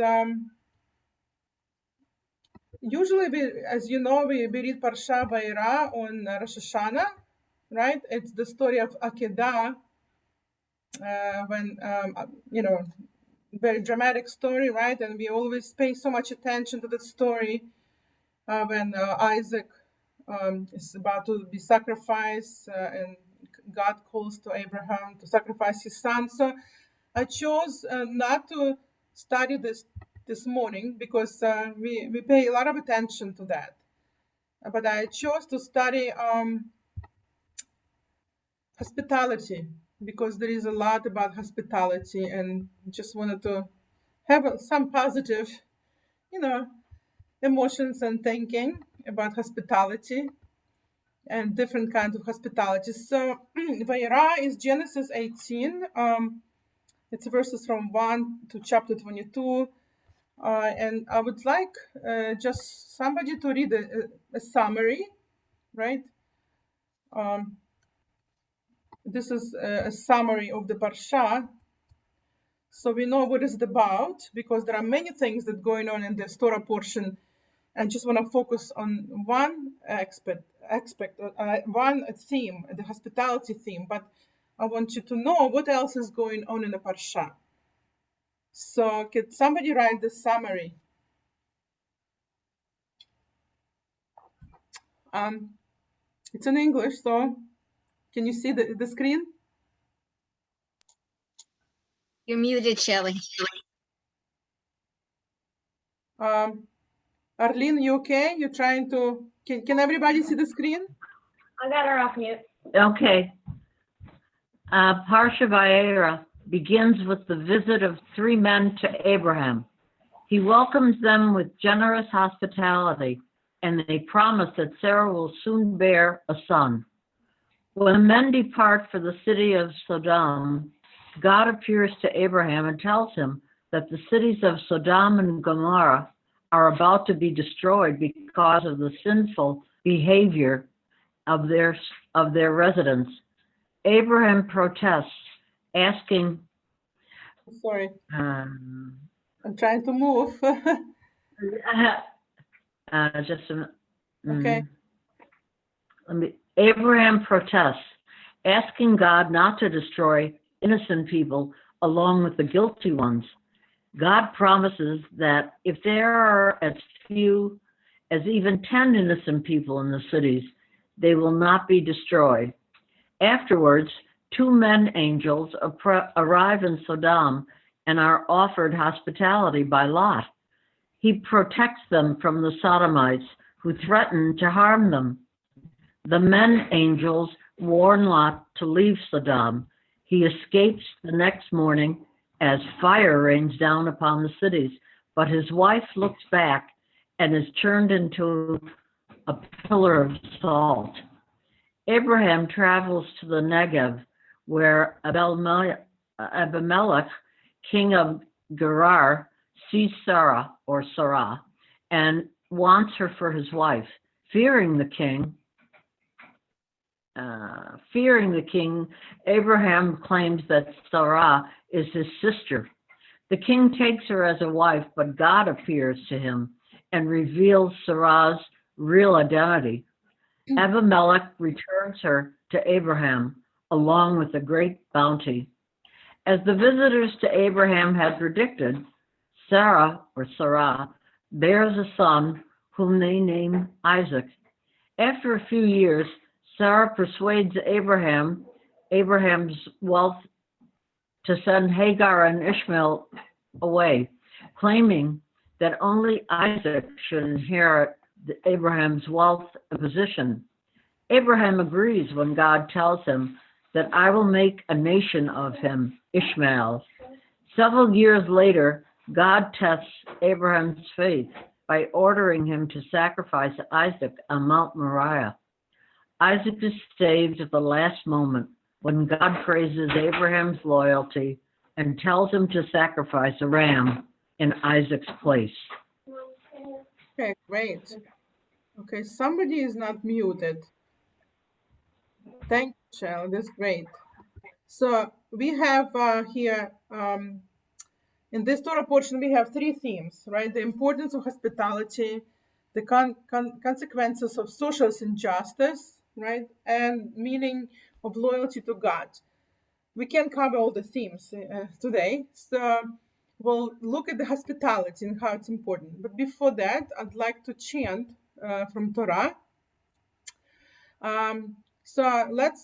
usually, as you know, we read Parsha Vayera on Rosh Hashanah, right? It's the story of Akedah, when, very dramatic story, right? And we always pay so much attention to the story when Isaac is about to be sacrificed, and God calls to Abraham to sacrifice his son. So I chose not to study this morning because we pay a lot of attention to that. But I chose to study hospitality because there is a lot about hospitality, and just wanted to have some positive, emotions and thinking about hospitality and different kinds of hospitality. So Vayera is Genesis 18. It's verses from 1 to chapter 22. And I would like just somebody to read a summary, right? This is a summary of the Parsha. So we know what it's about, because there are many things that going on in this Torah portion, and just want to focus on one aspect, one theme, the hospitality theme. But I want you to know what else is going on in the Parsha. So could somebody write the summary? It's in English, so can you see the screen? You're muted, Shelley. Arlene, you okay? You're trying to, can everybody see the screen? I got her off mute. Okay. Parsha Vayera begins with the visit of three men to Abraham. He welcomes them with generous hospitality, and they promise that Sarah will soon bear a son. When the men depart for the city of Sodom, God appears to Abraham and tells him that the cities of Sodom and Gomorrah are about to be destroyed because of the sinful behavior of their residents. Abraham protests, asking, Sorry, I'm trying to move. just a Okay. Abraham protests, asking God not to destroy innocent people along with the guilty ones. God promises that if there are as few as even 10 innocent people in the cities, they will not be destroyed. Afterwards, two men angels arrive in Sodom and are offered hospitality by Lot. He protects them from the Sodomites who threaten to harm them. The men angels warn Lot to leave Sodom. He escapes the next morning as fire rains down upon the cities, but his wife looks back and is turned into a pillar of salt. Abraham travels to the Negev, where Abimelech, king of Gerar, sees Sarah, and wants her for his wife. Fearing the king, Abraham claims that Sarah is his sister. The king takes her as a wife, but God appears to him and reveals Sarah's real identity. Abimelech returns her to Abraham along with a great bounty. As the visitors to Abraham had predicted, Sarah bears a son whom they name Isaac. After a few years, Sarah persuades Abraham's wealth, to send Hagar and Ishmael away, claiming that only Isaac should inherit Abraham's wealth and position. Abraham agrees when God tells him that I will make a nation of him, Ishmael. Several years later, God tests Abraham's faith by ordering him to sacrifice Isaac on Mount Moriah. Isaac is saved at the last moment when God praises Abraham's loyalty and tells him to sacrifice a ram in Isaac's place. Okay, great. Okay, somebody is not muted. Thank you, Shell. That's great. So we have here, in this Torah portion, we have three themes, right? The importance of hospitality, the consequences of social injustice, right? And meaning of loyalty to God. We can't cover all the themes today, so we'll look at the hospitality and how it's important. But before that, I'd like to chant from Torah. So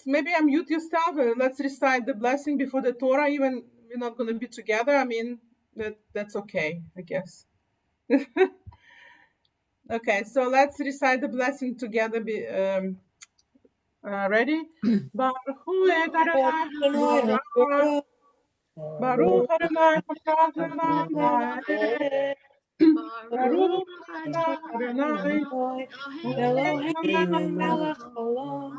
maybe unmute yourself. Let's recite the blessing before the Torah, even we're not going to be together. I mean, that's okay, I guess. Okay, so let's recite the blessing together. Ready? Baruch hu et Adonai Baruch Adonai Adonai. Baruch Baruch Adonai Eloheinu Eloheinu melech olam.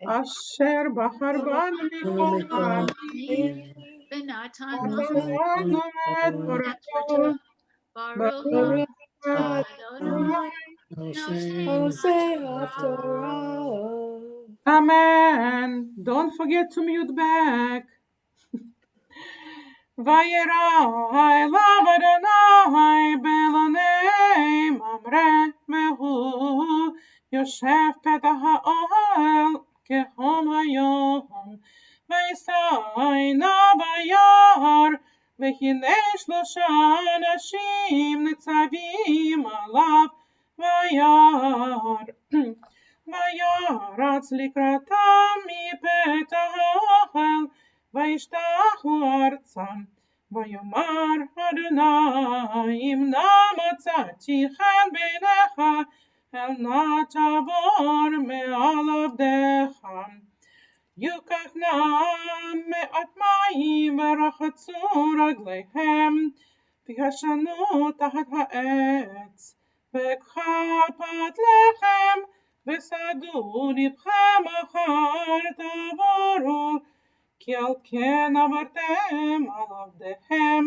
Asher Bahar Banu Mikol Ha'adim Benatan Natan Lanu Et Torato Baruch Baruch Baruch Adonai Hosea Torah. Amen. Don't forget to mute back. Vayerai lav Adonai belonei mamre mehu yoshev petach ha'ohel kehom hayom vayisai na bayar v'hine shlosha anashim nitzavim alav vayar וירץ לקראתם מפתח האוכל, וישתחו ארצה. ויאמר אדוני, אם נא מצאתי חן בעיניך, אל נא תעבור מעל עבדיך. ייקח נא מעט מים ורחצו רגליהם, וישנו תחת העץ, וקחה פת לחם, וסעדו לבכם אחר תעבורו, כי על כן עברתם על עבדיהם,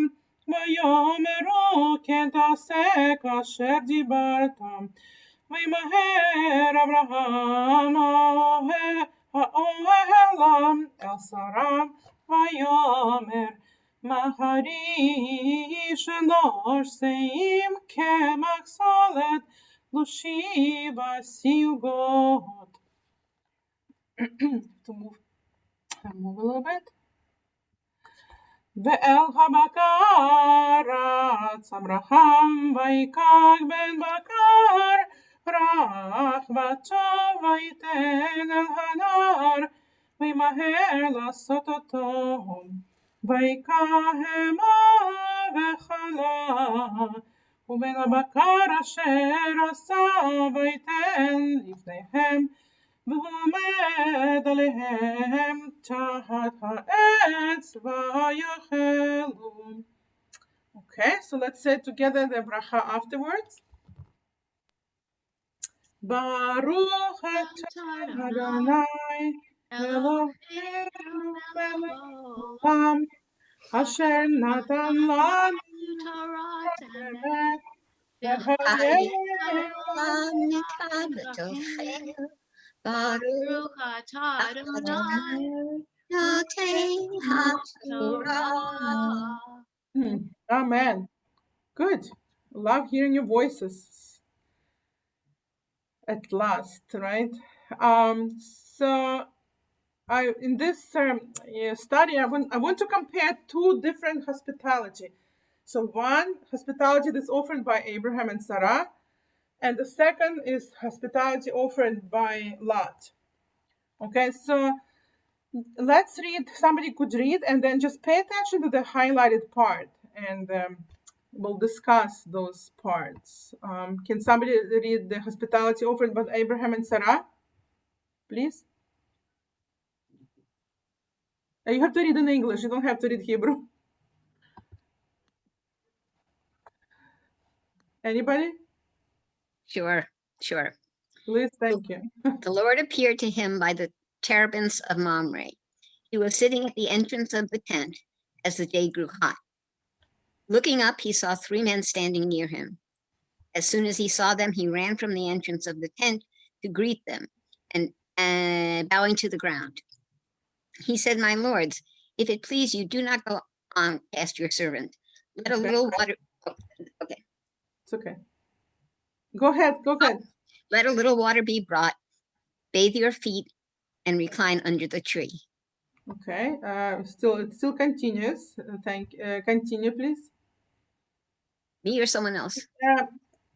ויאמרו כן תעשה כאשר דיברתם. וימהר אברהם האוהל אל שרה, ויאמר מהרי 3 שאים קמח סולת Lushiva Siugot. To move a little bit. Ve'el habakarat Abraham vayikach ben bakar rach vatov vayiten el hanar v'yimaher lasot oto vayikach hema v'chala ובין הבקר אשר עשה ויתן לפניהם והוא עומד עליהם תחת העץ ויאכלו. Okay, so let's say together the bracha afterwards. Baruch atah Adonai Eloheinu melech haolam asher natan lanu Baruch Adonai Amen. Good. Love hearing your voices at last, right? So in this study, I want to compare 2 different hospitality. So one hospitality that's offered by Abraham and Sarah, and the second is hospitality offered by Lot. Okay, so let's read. Somebody could read and then just pay attention to the highlighted part, and we'll discuss those parts. Can somebody read the hospitality offered by Abraham and Sarah, please? You have to read in English. You don't have to read Hebrew. Anybody? Sure. Please, thank you. The Lord appeared to him by the terebinths of Mamre. He was sitting at the entrance of the tent as the day grew hot. Looking up, he saw 3 men standing near him. As soon as he saw them, he ran from the entrance of the tent to greet them and bowing to the ground. He said, "My lords, if it please you, do not go on past your servant. Let a little water." Oh, okay. It's okay. Go ahead. Let a little water be brought. Bathe your feet and recline under the tree. Okay. It still continues. Continue, please. Me or someone else?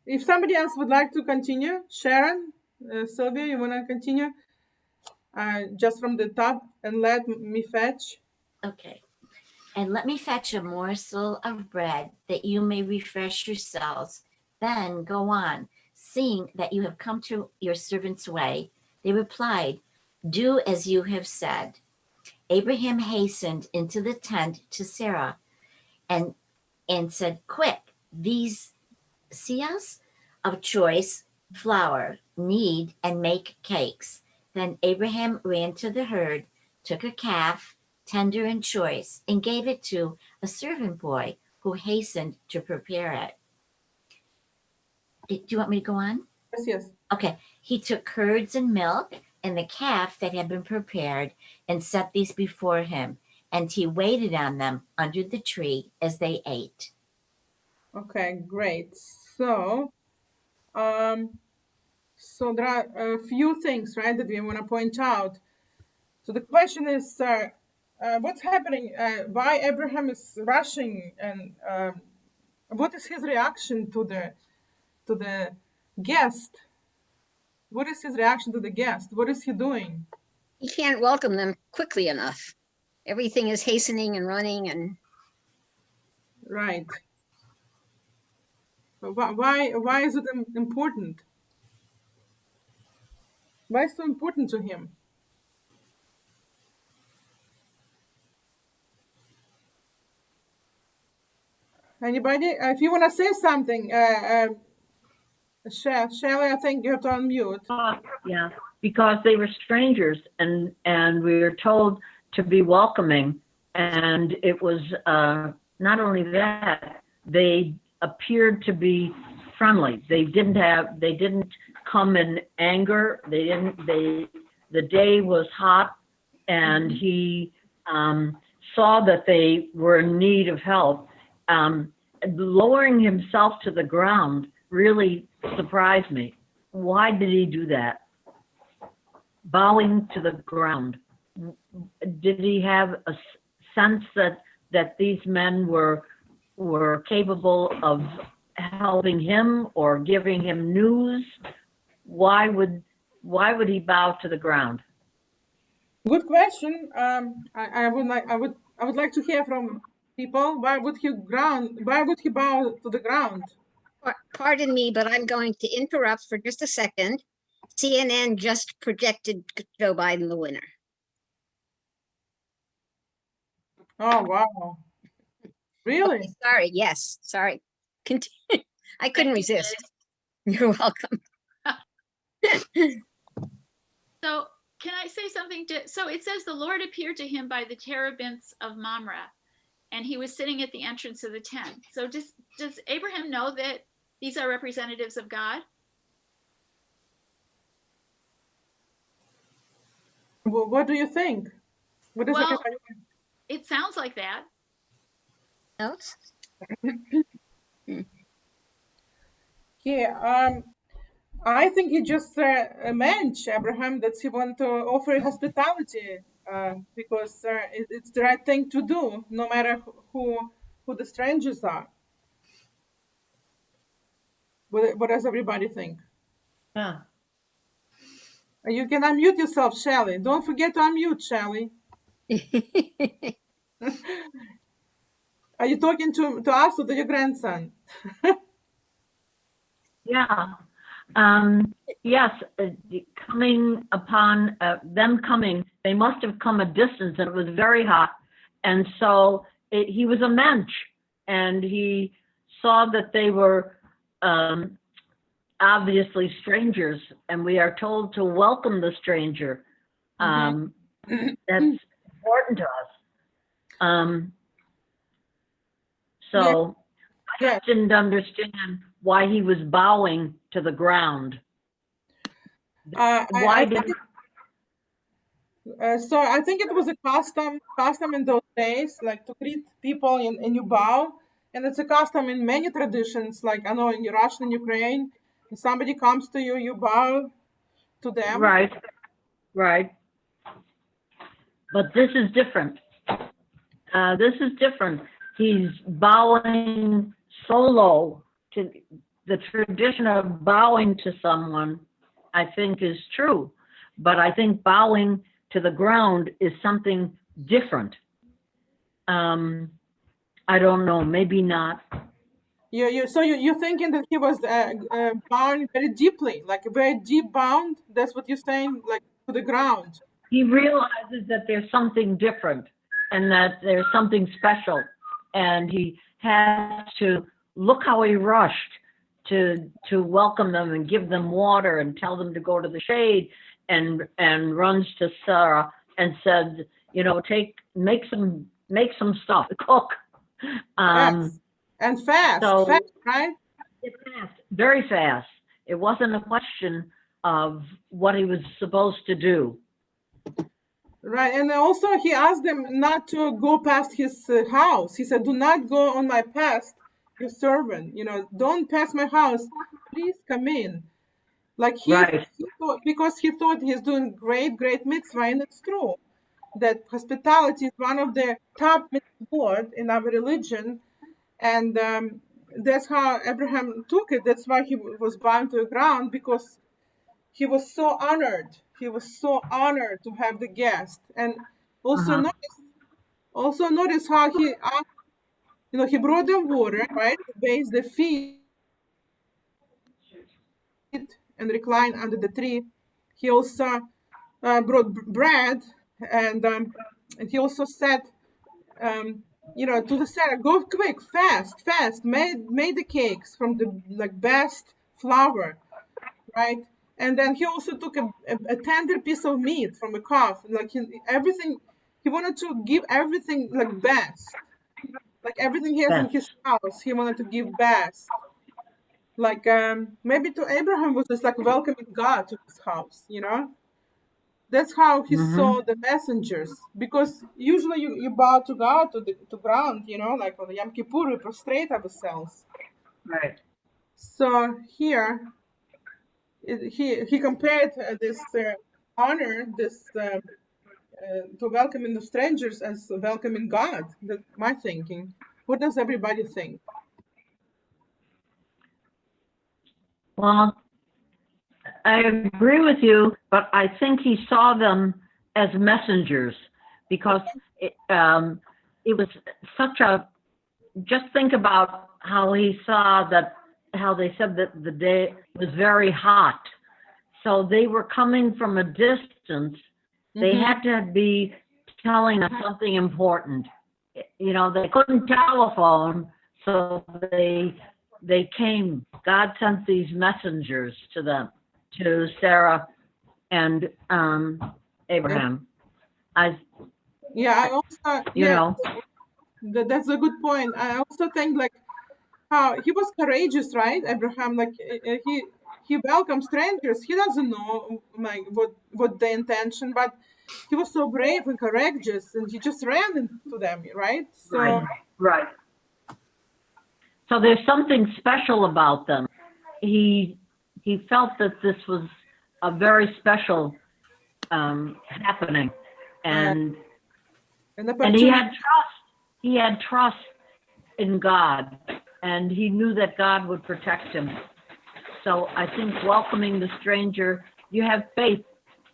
If somebody else would like to continue, Sharon, Sylvia, you want to continue? Just from the top, and let me fetch. Okay. And let me fetch a morsel of bread that you may refresh yourselves. Then go on, seeing that you have come to your servant's way. They replied, "Do as you have said." Abraham hastened into the tent to Sarah and said, "Quick, these seahs of choice flour, knead and make cakes." Then Abraham ran to the herd, took a calf, tender and choice, and gave it to a servant boy who hastened to prepare it. Do you want me to go on? Yes, yes. Okay. He took curds and milk and the calf that had been prepared and set these before him, and he waited on them under the tree as they ate. Okay, great. So, so there are a few things, right, that we want to point out. So the question is, what's happening? Why Abraham is rushing, and what is his reaction to the guest? What is his reaction to the guest? What is he doing? He can't welcome them quickly enough. Everything is hastening and running and Right. Why is it important? Why is it so important to him? Anybody? If you want to say something, Shelley, I think you have to unmute. Yeah, because they were strangers, and we were told to be welcoming, and it was not only that, they appeared to be friendly. They didn't come in anger. The day was hot, and he saw that they were in need of help. Lowering himself to the ground really surprised me. Why did he do that? Bowing to the ground. Did he have a sense that these men were capable of helping him or giving him news? Why would he bow to the ground? Good question. I would like to hear from people. Why would he bow to the ground? pardon me, but I'm going to interrupt for just a second. CNN just projected Joe Biden the winner. Oh, wow. Really? Okay, sorry. Yes. Sorry. Continue. I couldn't resist. You're welcome. So can I say something? So it says the Lord appeared to him by the terebinths of Mamre, and he was sitting at the entrance of the tent. So does Abraham know that these are representatives of God? Well, what do you think? What is Well, it sounds like that. Notes? Yeah, I think he just meant, Abraham, that he want to offer hospitality because it's the right thing to do, no matter who the strangers are. What does everybody think? Yeah. You can unmute yourself, Shelley. Don't forget to unmute, Shelley. Are you talking to us or to your grandson? Yeah. Yes, coming upon them coming, they must have come a distance, and it was very hot. And so he was a mensch, and he saw that they were obviously strangers, and we are told to welcome the stranger. That's important to us. So I just didn't understand why he was bowing to the ground. Why did? So I think it was a custom in those days, like to greet people and you bow, and it's a custom in many traditions. Like I know in Russia and Ukraine, if somebody comes to you, you bow to them. Right, right. But this is different. This is different. He's bowing so low. To the tradition of bowing to someone, I think, is true, but I think bowing to the ground is something different. I don't know, maybe not. So you're thinking that he was bowing very deeply, like a very deep bound? That's what you're saying, like to the ground? he realizes that there's something different and that there's something special, and he has to look how he rushed to welcome them and give them water and tell them to go to the shade, and runs to Sarah and said, you know, make some stuff to cook. Yes. And fast, So right? it's fast, very fast. It wasn't a question of what he was supposed to do. Right, and also he asked them not to go past his house. He said, "Do not go on my path, your servant. You know, don't pass my house. Please come in." Like he thought, because he thought he's doing great mitzvah, and it's true that hospitality is one of the top mitzvot in our religion, and that's how Abraham took it. That's why he was bound to the ground, because he was so honored. He was so honored to have the guest. And also notice how he asked, you know, he brought them water, right, to bathe the feet and recline under the tree. He also brought bread, and he also said, you know, to the Sarah, go quick, fast, made the cakes from the best flour, right? And then he also took a tender piece of meat from a calf, like everything. He wanted to give everything like best, like everything he has in his house. He wanted to give best. Like maybe to Abraham was just like welcoming God to his house, you know. That's how he saw the messengers, because usually you bow to God to ground, you know, like on the Yom Kippur we prostrate ourselves. Right. So here he compared this honor, this to welcoming the strangers as welcoming God. That's my thinking. What does everybody think? Well, I agree with you, but I think he saw them as messengers, because it was such a, just think about how he saw that, how they said that the day was very hot. So they were coming from a distance. They had to be telling us something important. You know, they couldn't telephone, so they came. God sent these messengers to them, to Sarah and Abraham. I also, you know, that's a good point. I also think like how he was courageous, right? Abraham, like he welcomes strangers. He doesn't know like what the intention, but he was so brave and courageous, and he just ran into them, right? So right. So there's something special about them. He felt that this was a very special happening, and he had trust. He had trust in God, and he knew that God would protect him. So I think welcoming the stranger, you have faith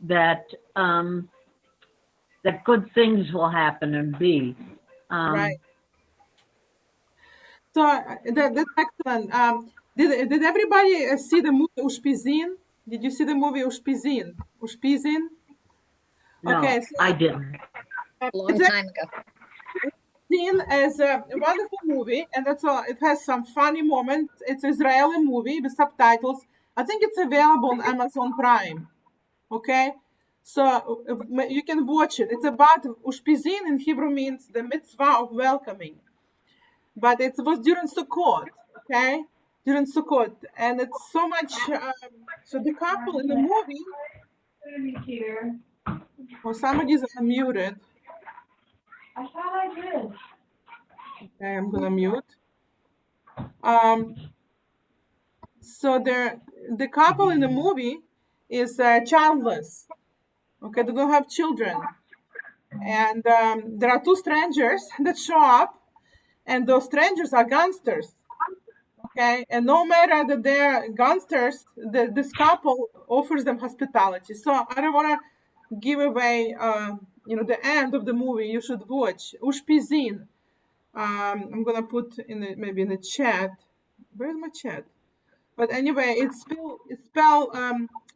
that that good things will happen and be. Right. So that's excellent. Did everybody see the movie Ushpizin? Did you see the movie Ushpizin? Ushpizin? No, okay, so, I didn't. A long time ago. Ushpizin is a wonderful movie, and that's all. It has some funny moments. It's an Israeli movie with subtitles. I think it's available on Amazon Prime. Okay, so you can watch it. It's about Ushpizin in Hebrew means the mitzvah of welcoming. But it was during Sukkot, okay? During Sukkot. And it's so much, so the couple in the movie, oh, somebody's unmuted. I thought I did. Okay, I'm gonna mute. So the couple in the movie is childless, okay? They don't have children. And there are two strangers that show up, and those strangers are gangsters. Okay, and no matter that they're gangsters, this couple offers them hospitality. So I don't want to give away, you know, the end of the movie. You should watch Ushpizin. I'm gonna put maybe in the chat. Where's my chat? But anyway, it's spelled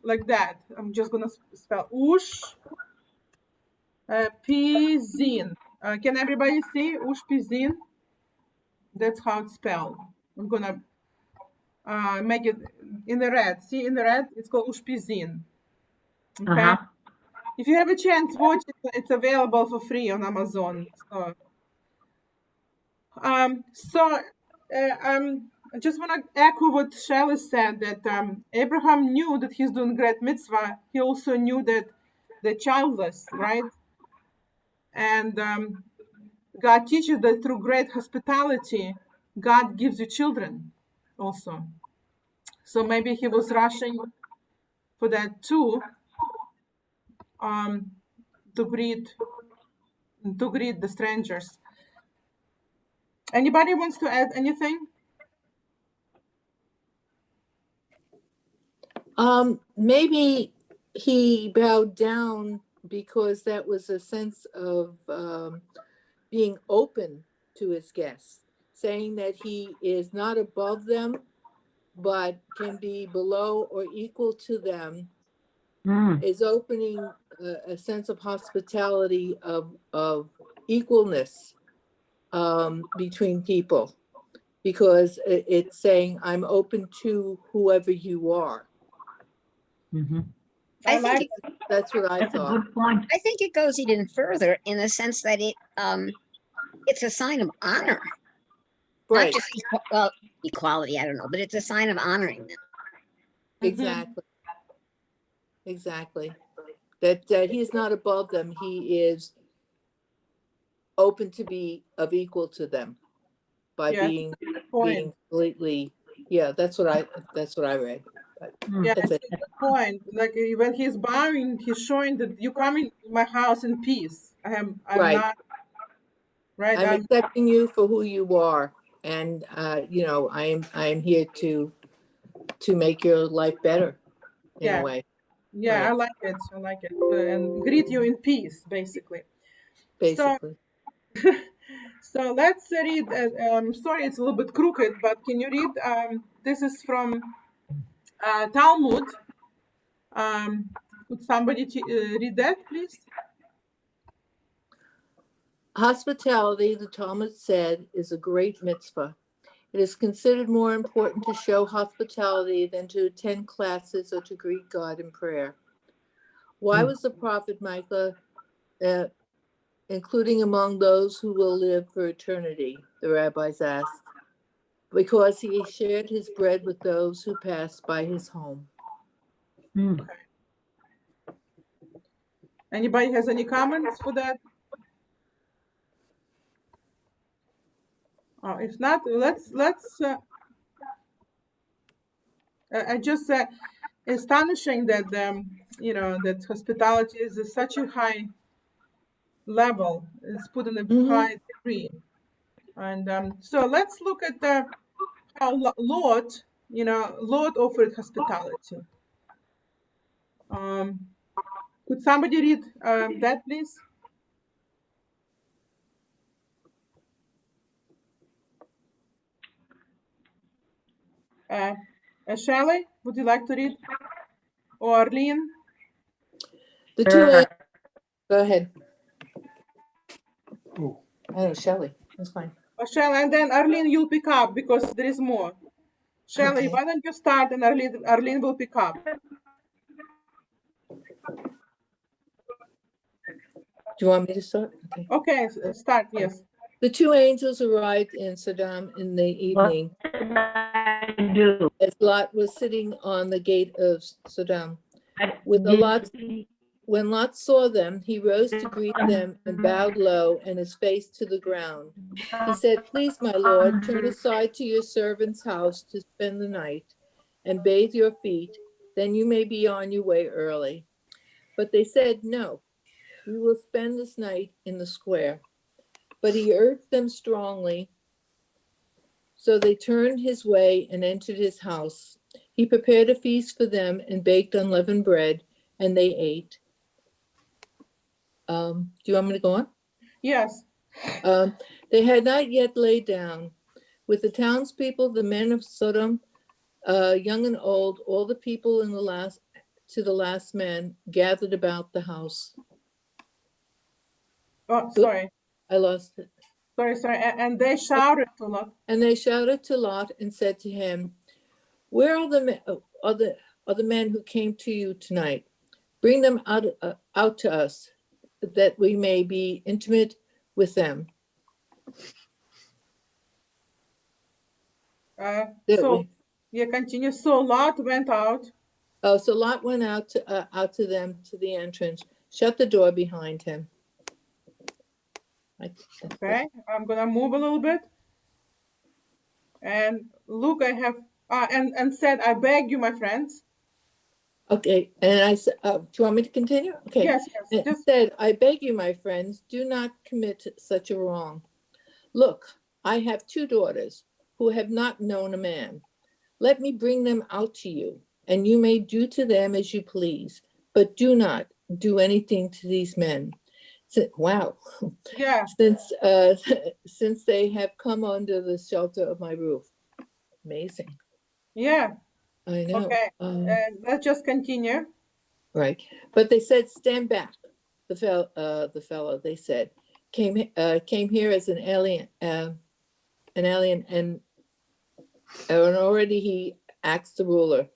like that. I'm just gonna spell Ush Pizin. Can everybody see Ushpizin? That's how it's spelled. I'm gonna make it in the red. See in the red, it's called Ushpizin. Okay. Uh-huh. If you have a chance, watch it. It's available for free on Amazon. So, I just want to echo what Shelley said, that Abraham knew that he's doing great mitzvah. He also knew that they're childless, right? And God teaches that through great hospitality, God gives you children also. So maybe he was rushing for that too, to greet the strangers. Anybody wants to add anything? Maybe he bowed down because that was a sense of being open to his guests, saying that he is not above them, but can be below or equal to them, is opening a sense of hospitality of equalness between people, because it's saying, I'm open to whoever you are. Mm-hmm. I like That's what I That's a thought. good point. I think it goes even further in the sense that it's a sign of honor, not Right, just well, equality. I don't know, but it's a sign of honoring them. exactly. Exactly. That he's not above them. He is open to be of equal to them by Yeah, being point. completely, yeah, that's what I read. But Yeah, that's it's it. a good point. Like when he's bowing, he's showing that you come in my house in peace. I'm Right. not right. I'm accepting you for who you are, and I am here to make your life better in Yeah. a way. Yeah, Right. I like it. I like it. And greet you in peace, basically. So, Basically. so let's read. Sorry, it's a little bit crooked, but can you read? This is from Talmud. Could somebody read that, please? Hospitality, the Talmud said, is a great mitzvah. It is considered more important to show hospitality than to attend classes or to greet God in prayer. Why was the prophet Micah including among those who will live for eternity? The rabbis asked. Because he shared his bread with those who passed by his home. Anybody has any comments for that? If not, let's. I just astonishing that that hospitality is at such a high level. It's put in a high degree, and so let's look at how Lot offered hospitality. Could somebody read that, please? Shelley, would you like to read? Or Arlene? The two. Go ahead. Oh, Shelley. That's fine. Shelley, and then Arlene, you'll pick up because there is more. Shelley, Okay. why don't you start and Arlene will pick up. Do you want me to start? Okay, start, yes. The two angels arrived in Sodom in the evening. As Lot was sitting on the gate of Sodom. When Lot saw them, he rose to greet them and bowed low and his face to the ground. He said, Please, my Lord, turn aside to your servant's house to spend the night and bathe your feet. Then you may be on your way early. But they said, No, we will spend this night in the square. But he urged them strongly. So they turned his way and entered his house. He prepared a feast for them and baked unleavened bread, and they ate. Do you want me to go on? Yes. They had not yet laid down. With the townspeople, the men of Sodom, young and old, all the people to the last man gathered about the house. Oh, sorry. I lost it. Sorry. And they shouted to Lot. And they shouted to Lot and said to him, "Where are the men who came to you tonight? Bring them out to us, that we may be intimate with them." Continue. So Lot went out. Oh, so Lot went out to them to the entrance, shut the door behind him. Okay, I'm gonna move a little bit. And look, I have and said, "I beg you, my friends." Okay, and I said, do you want me to continue? Okay. Yes. And said, "I beg you, my friends, do not commit such a wrong. Look, I have 2 daughters who have not known a man. Let me bring them out to you, and you may do to them as you please, but do not do anything to these men." Wow. Yeah. Since they have come under the shelter of my roof. Amazing. Yeah. I know. Okay. Let's just continue. Right. But they said, "Stand back." The fellow, they said, came here as an alien, and already he acts the ruler.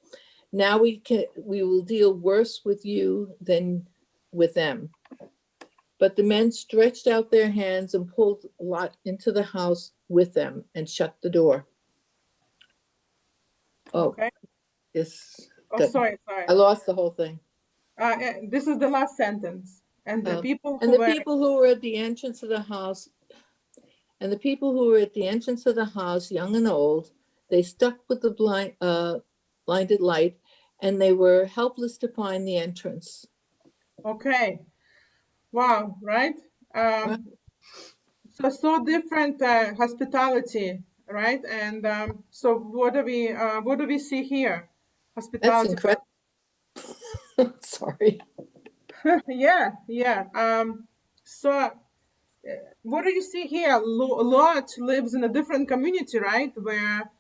Now we will deal worse with you than with them. But the men stretched out their hands and pulled Lot into the house with them and shut the door. Oh, okay. Yes. Oh, sorry. I lost the whole thing. This is the last sentence. And the people who were at the entrance of the house, young and old, they stuck with the blinded light, and they were helpless to find the entrance. Okay. Wow, right? So different hospitality, right? And so what do we see here? Hospitality. That's incredible. Sorry. Yeah. So what do you see here? Lot lives in a different community, right? Where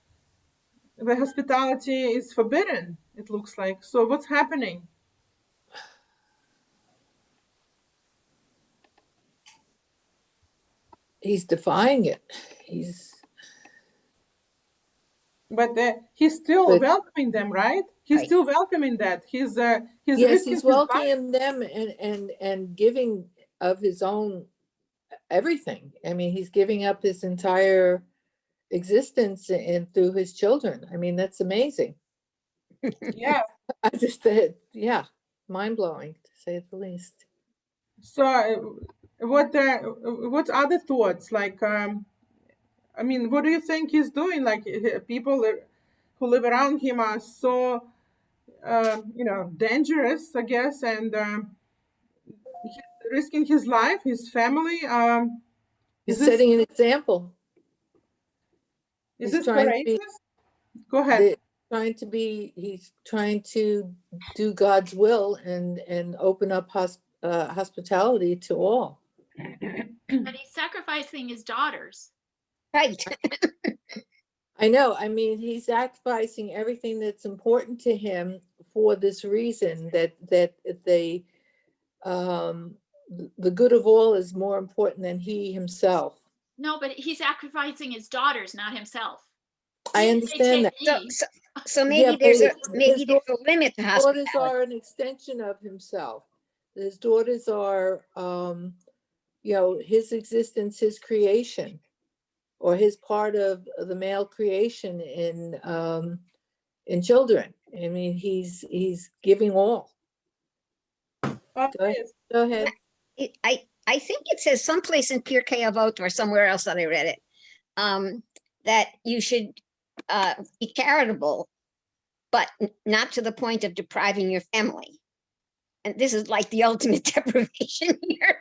hospitality is forbidden, it looks like. So what's happening? He's defying it. But he's still welcoming them, right? He's still welcoming that. He's welcoming them and giving of his own everything. I mean, he's giving up his entire existence and through his children. I mean, that's amazing. Yeah. I just said, yeah, mind blowing to say the least. So, what other thoughts? Like, I mean, what do you think he's doing? Like, people who live around him are so, dangerous, I guess, and he's risking his life, his family. He's setting an example. Is this courageous? Go ahead. He's trying to do God's will and open up hospitality to all. But he's sacrificing his daughters. Right. I know. I mean, he's sacrificing everything that's important to him for this reason, that they the good of all is more important than he himself. No, but he's sacrificing his daughters, not himself. I understand that. So maybe there's a limit to hospitality. Daughters are an extension of himself. His daughters are, his existence, his creation, or his part of the male creation in children. I mean, he's giving all. Go ahead. I think it says someplace in Pirkei Avot or somewhere else that I read it, that you should be charitable, but not to the point of depriving your family. And this is like the ultimate deprivation here.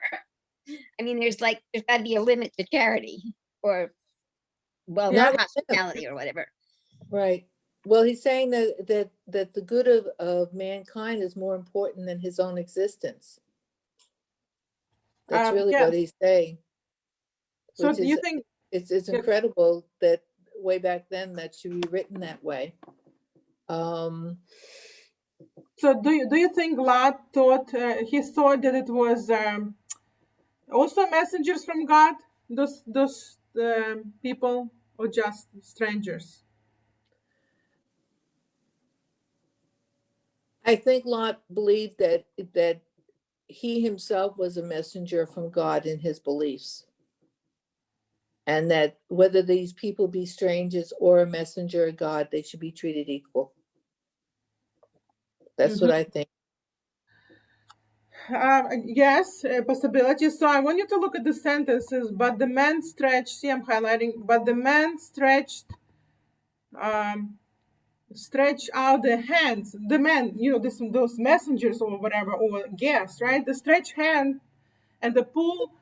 I mean, there's got to be a limit to charity, or not hospitality or whatever. Right. Well, he's saying that the good of mankind is more important than his own existence. That's really what he's saying. So do you think it's incredible that way back then that should be written that way? So do you think Lot thought that it was also messengers from God, those people, or just strangers? I think Lot believed that he himself was a messenger from God in his beliefs. And that whether these people be strangers or a messenger of God, they should be treated equal. That's what I think. Yes, a possibility. So I want you to look at the sentences. But the man stretched. See, I'm highlighting. But the man stretch out the hands. The man, those messengers or whatever, or guests, right? The stretch hand and the pull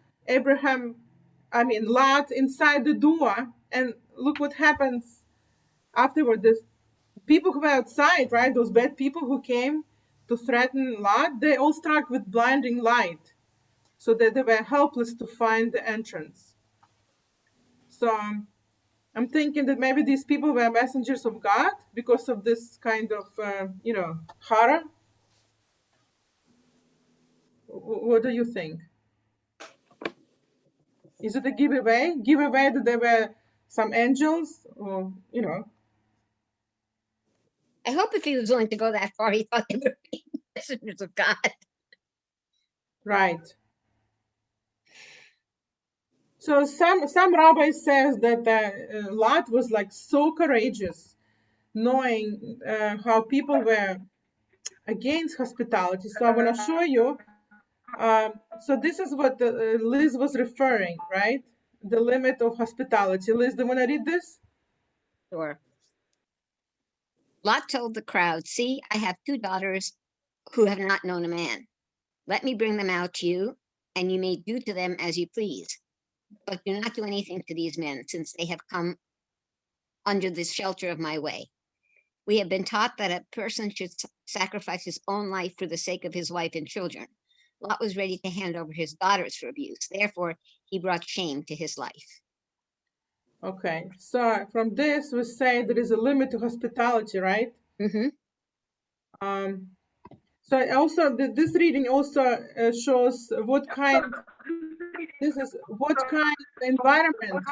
Lot inside the door. And look what happens afterward. The people who were outside, right? Those bad people who came to threaten Lot, they all struck with blinding light, so that they were helpless to find the entrance. So I'm thinking that maybe these people were messengers of God because of this kind of, horror. What do you think? Is it a giveaway? Giveaway that there were some angels, or I hope if he was willing to go that far, he thought they were being messengers of God. Right. So some rabbis says that Lot was like so courageous, knowing how people were against hospitality. So I want to show you. So this is what Liz was referring, right? The limit of hospitality. Liz, do you want to read this? Sure. Lot told the crowd, "See, I have 2 daughters who have not known a man. Let me bring them out to you, and you may do to them as you please. But do not do anything to these men, since they have come under the shelter of my way. We have been taught that a person should sacrifice his own life for the sake of his wife and children. Lot was ready to hand over his daughters for abuse. Therefore, he brought shame to his life." Okay, so from this we say there is a limit to hospitality, right? Mm-hmm. So also this reading also shows what kind of environment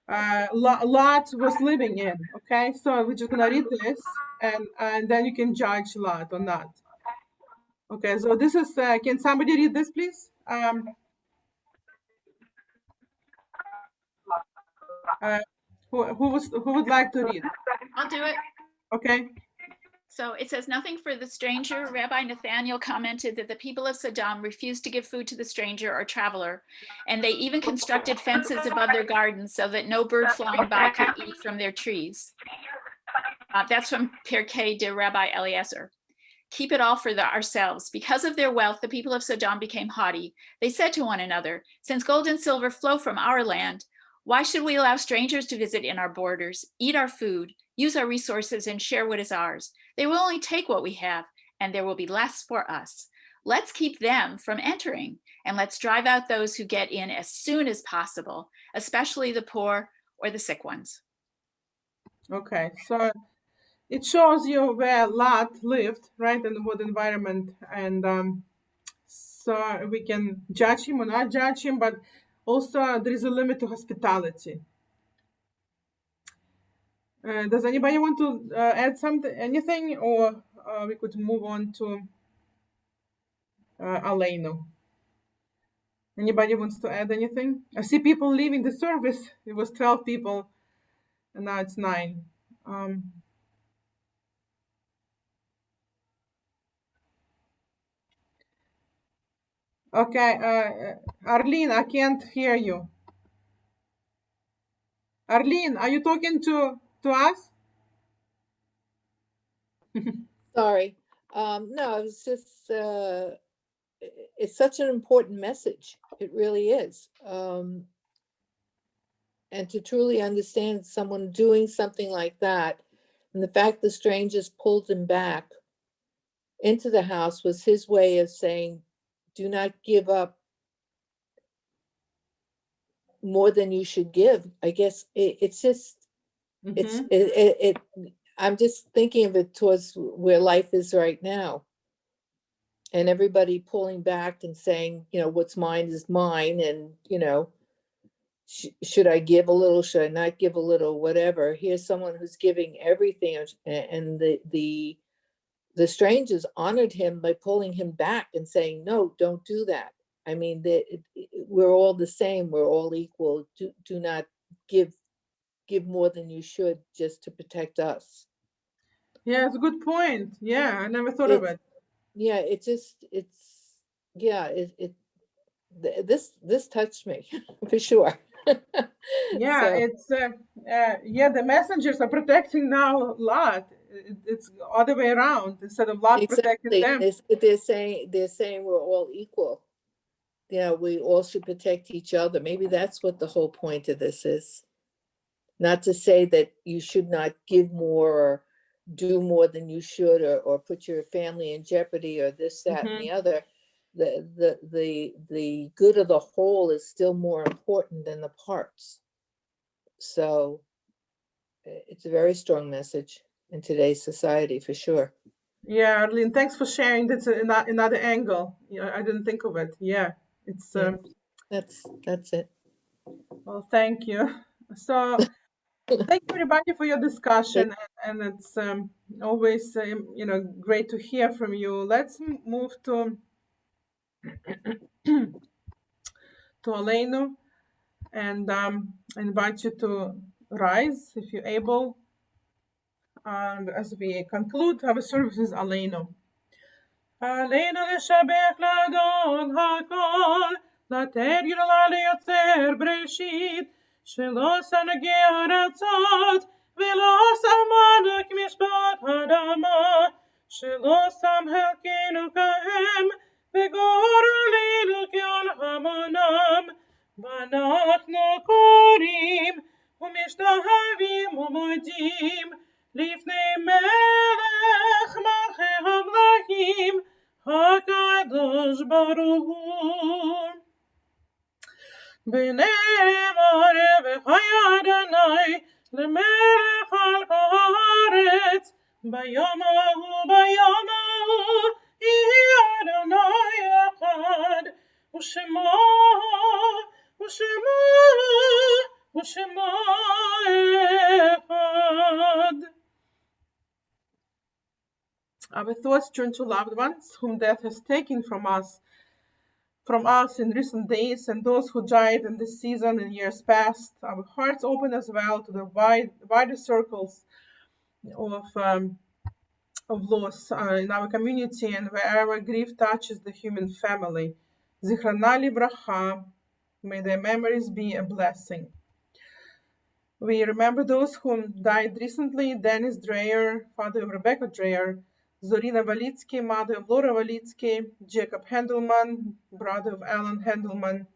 Lot was living in. Okay, so we're just gonna read this, and then you can judge Lot or not. Okay, so this is. Can somebody read this, please? Who would like to read? I'll do it. Okay. So it says, nothing for the stranger. Rabbi Nathaniel commented that the people of Sodom refused to give food to the stranger or traveler, and they even constructed fences above their gardens so that no bird flying by could eat from their trees. That's from Pirkei de Rabbi Eliezer. Keep it all for ourselves. Because of their wealth, the people of Sodom became haughty. They said to one another, since gold and silver flow from our land, why should we allow strangers to visit in our borders, eat our food, use our resources, and share what is ours? They will only take what we have, and there will be less for us. Let's keep them from entering, and let's drive out those who get in as soon as possible, especially the poor or the sick ones. Okay, so it shows you where Lot lived, right, in what environment, and so we can judge him or not judge him, but also there is a limit to hospitality. Does anybody want to add anything, or we could move on to Aleinu? Anybody wants to add anything? I see people leaving the service. It was 12 people, and now it's 9. Okay, Arlene, I can't hear you. Arlene, are you talking to us? Sorry. No, it's just, it's such an important message. It really is. And to truly understand someone doing something like that, and the fact the strangers pulled him back into the house was his way of saying, do not give up more than you should give. I guess it's just, I'm just thinking of it towards where life is right now. and everybody pulling back and saying, what's mine is mine. And, should I give a little? Should I not give a little? Whatever. Here's someone who's giving everything. And the strangers honored him by pulling him back and saying, no, don't do that. I mean, we're all the same. We're all equal. Do not give more than you should just to protect us. Yeah, it's a good point. Yeah, I never thought of it. Yeah, this touched me for sure. Yeah, So, it's the messengers are protecting now a lot. It's other way around, instead of lot protecting them. They're saying we're all equal. Yeah, we all should protect each other. Maybe that's what the whole point of this is. Not to say that you should not give more or do more than you should, or put your family in jeopardy, or this, that, and the other. The good of the whole is still more important than the parts. So it's a very strong message in today's society, for sure. Yeah, Arlene, thanks for sharing. That's another angle. I didn't think of it. Yeah, it's that's it. Well, thank you. So thank you everybody for your discussion, and it's always great to hear from you. Let's move to Aleinu, and invite you to rise if you're able. As we conclude our services, Aleinu. Aleinu לשבח לאדון הכל, לתת גדולה ליוצר בראשית, שלא שם נגע ארצות, ולא שם מלך משפט אדמה, שלא שם חלקנו כהם, וגורלנו כל המונם. ואנחנו קוראים ומשתחווים ומודים לפני מלך מלכי המלכים, הקדוש ברוך הוא. ונאמר בחיי אדוני למלך על כל הארץ, ביום ההוא יהיה אדוני אחד, ושמו אחד. Our thoughts turn to loved ones whom death has taken from us in recent days, and those who died in this season and years past. Our hearts open as well to the wider circles of loss in our community and wherever grief touches the human family. Zichrona livracha, may their memories be a blessing. We remember those who died recently: Dennis Dreyer, father of Rebecca Dreyer; Zorina Valitsky, mother of Laura Valitsky; Jacob Handelman, brother of Alan Handelman;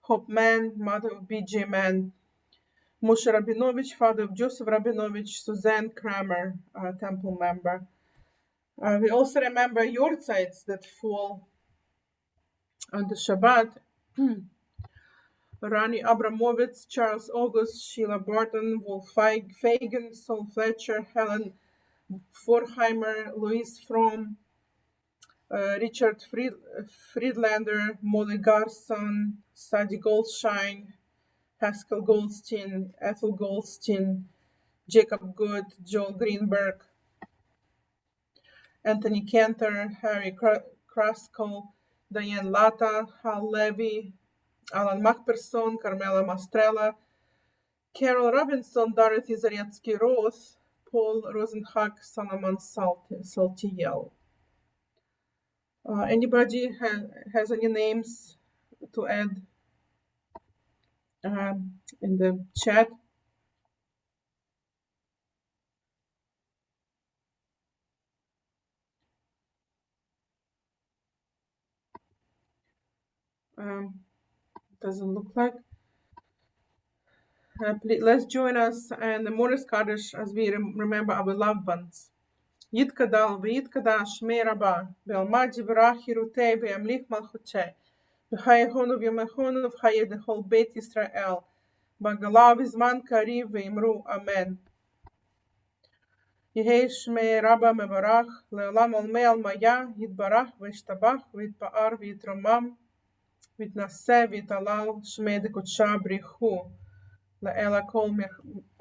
Hope Mann, mother of B.J. Mann; Moshe Rabinovich, father of Joseph Rabinovich; Suzanne Kramer, a temple member. We also remember yortzites that fall on the Shabbat. Rani Abramovitz, Charles August, Sheila Barton, Wolf Fagan, Saul Fletcher, Helen Forheimer, Louise Fromm, Richard Friedlander, Molly Garson, Sadie Goldshine, Haskell Goldstein, Ethel Goldstein, Jacob Good, Joel Greenberg, Anthony Cantor, Harry Kraskell, Diane Latta, Hal Levy, Alan Macpherson, Carmela Mastrella, Carol Robinson, Dorothy Zaretsky-Roth, Paul Rosenhag, Solomon Saltiel. Anybody has any names to add in the chat? Doesn't look like. Please, let's join us in the Morris Kaddish as we remember our loved ones. Yitkadal v'yitkadash Shmei Rabbah ve'almad divrach Hirutei ve'amlich malchutei v'chayehonu v'yamechonu v'chayeh dechol Beit Yisrael b'galav v'zman kariv ve'imru Amen. יהי שמי רבה מברך, לעולם עולמי עלמיה, יתברך וישתבח ויתפאר ויתרומם, ויתנשא ויתהלל, שמי דקודשה בריחו,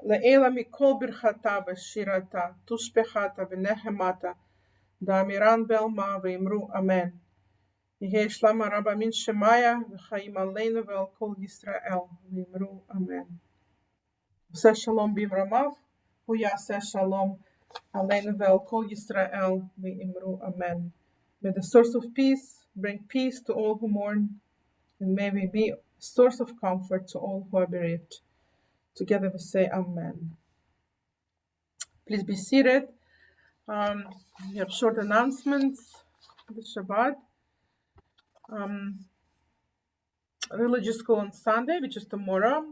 לעילה מכל ברכתה ושירתה, תושבחתה ונחמתה, דאמירן בעלמה ואמרו אמן. יהי שלמה רבה מן שמיה, וחיים עלינו ועל כל ישראל, ואמרו אמן. עושה שלום במרומיו, הוא יעשה שלום עלינו ועל כל ישראל, ואמרו amen. May the source of peace bring peace to all who mourn, and may we be a source of comfort to all who are bereaved. Together we say amen. Please be seated. We have short announcements for the Shabbat. Religious school on Sunday, which is tomorrow.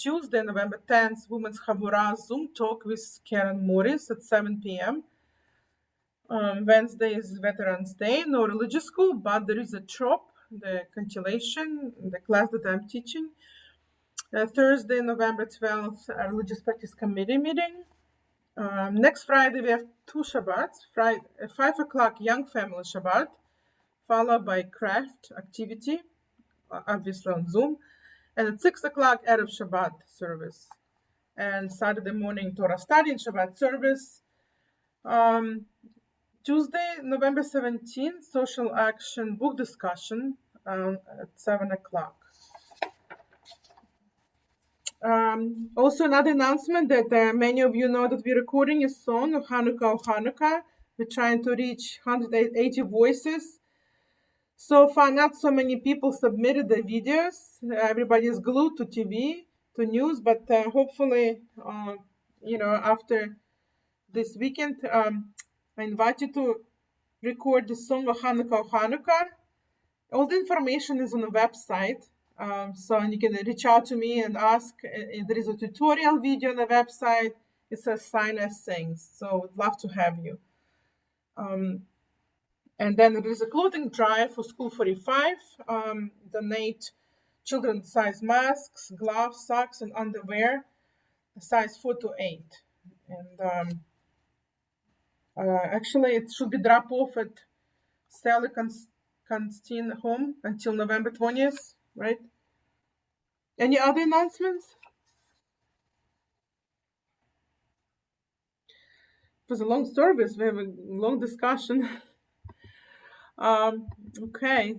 Tuesday, November 10th, Women's Chavurah Zoom talk with Karen Morris at 7 p.m. Wednesday is Veterans Day, no religious school, but there is a trop, the cantillation, the class that I'm teaching. Thursday, November 12th, a religious practice committee meeting. Next Friday, we have two Shabbats. Friday, 5 o'clock, Young Family Shabbat, followed by craft activity, obviously on Zoom, and at 6 o'clock Erev Shabbat service, and Saturday morning Torah study and Shabbat service. Tuesday, November 17th, social action book discussion at 7 o'clock. Also another announcement that many of you know that we're recording a song of Hanukkah. We're trying to reach 180 voices. So far, not so many people submitted the videos. Everybody is glued to TV, to news, but hopefully, after this weekend, I invite you to record the song of Hanukkah. All the information is on the website, so you can reach out to me and ask. There is a tutorial video on the website. It says sign as sings, so would love to have you. And then there is a clothing drive for School 45. Donate children's size masks, gloves, socks, and underwear, size 4 to 8. And actually, it should be dropped off at Sally Constantine home until November 20th, right? Any other announcements? It was a long service. We have a long discussion. Okay,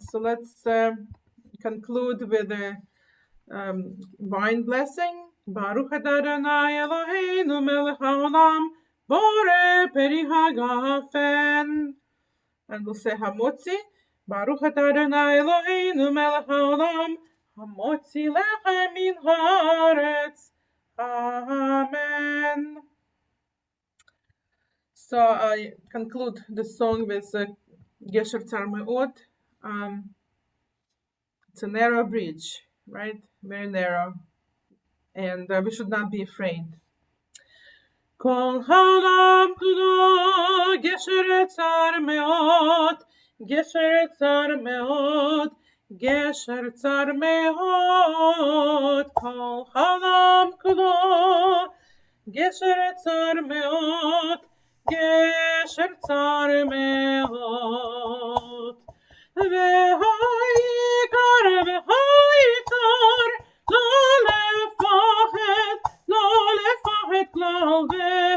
so let's conclude with a wine blessing. Baruch Adonai Eloheinu melech haolam, borei peri hagafen. And we'll say Hamotzi. Baruch Adonai Eloheinu melech haolam, hamotzi lechem min haaretz. Amen. So I conclude the song with Gesher Tzar Me'od. It's a narrow bridge, right? Very narrow. And we should not be afraid. Kol halam kulo Gesher Tzar Me'od, Gesher Tzar Me'od, Gesher Tzar Me'od. Kol halam kulo Gesher Tzar Me'od, Gesher Tzar Me'od. V'ha'ikar, v'ha'ikar, lo lefachet klal.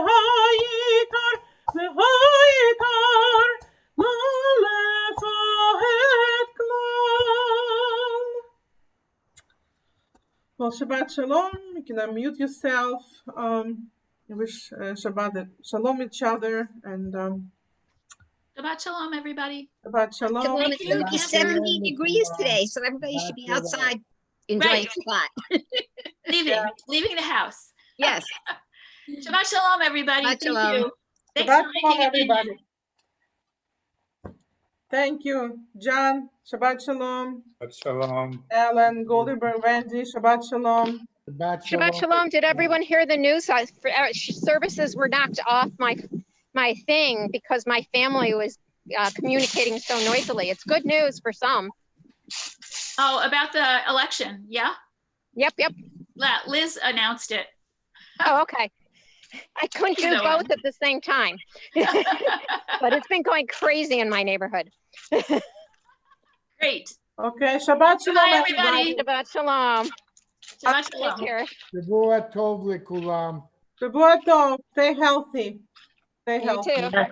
V'ha'ikar, v'ha'ikar, lo lefachet klal. Well, Shabbat Shalom. You can unmute yourself. I wish Shabbat Shalom each other, and Shabbat Shalom, everybody. Shabbat Shalom. It's going to be 70 degrees today, so everybody should be outside enjoying Shabbat. Leaving the house. Yes. Shabbat Shalom, everybody. Shabbat Thank Shalom. you. Thanks Shabbat for Shalom, making it everybody. Thank you, John. Shabbat Shalom. Shabbat Shalom. Ellen, Goldenberg, Wendy. Shabbat Shalom. Shabbat Shalom. Did everyone hear the news? Services were knocked off my thing because my family was communicating so noisily. It's good news for some. Oh, about the election, yeah? Yep. Liz announced it. Oh, okay. I couldn't do Either both one. at the same time. But it's been going crazy in my neighborhood. Great. Okay, Shabbat Shalom, Bye, everybody. Shabbat shalom. Shabbat Take shalom. care. Shavua tov lekulam. Shavua tov. Stay healthy. Stay You healthy. too. Yes.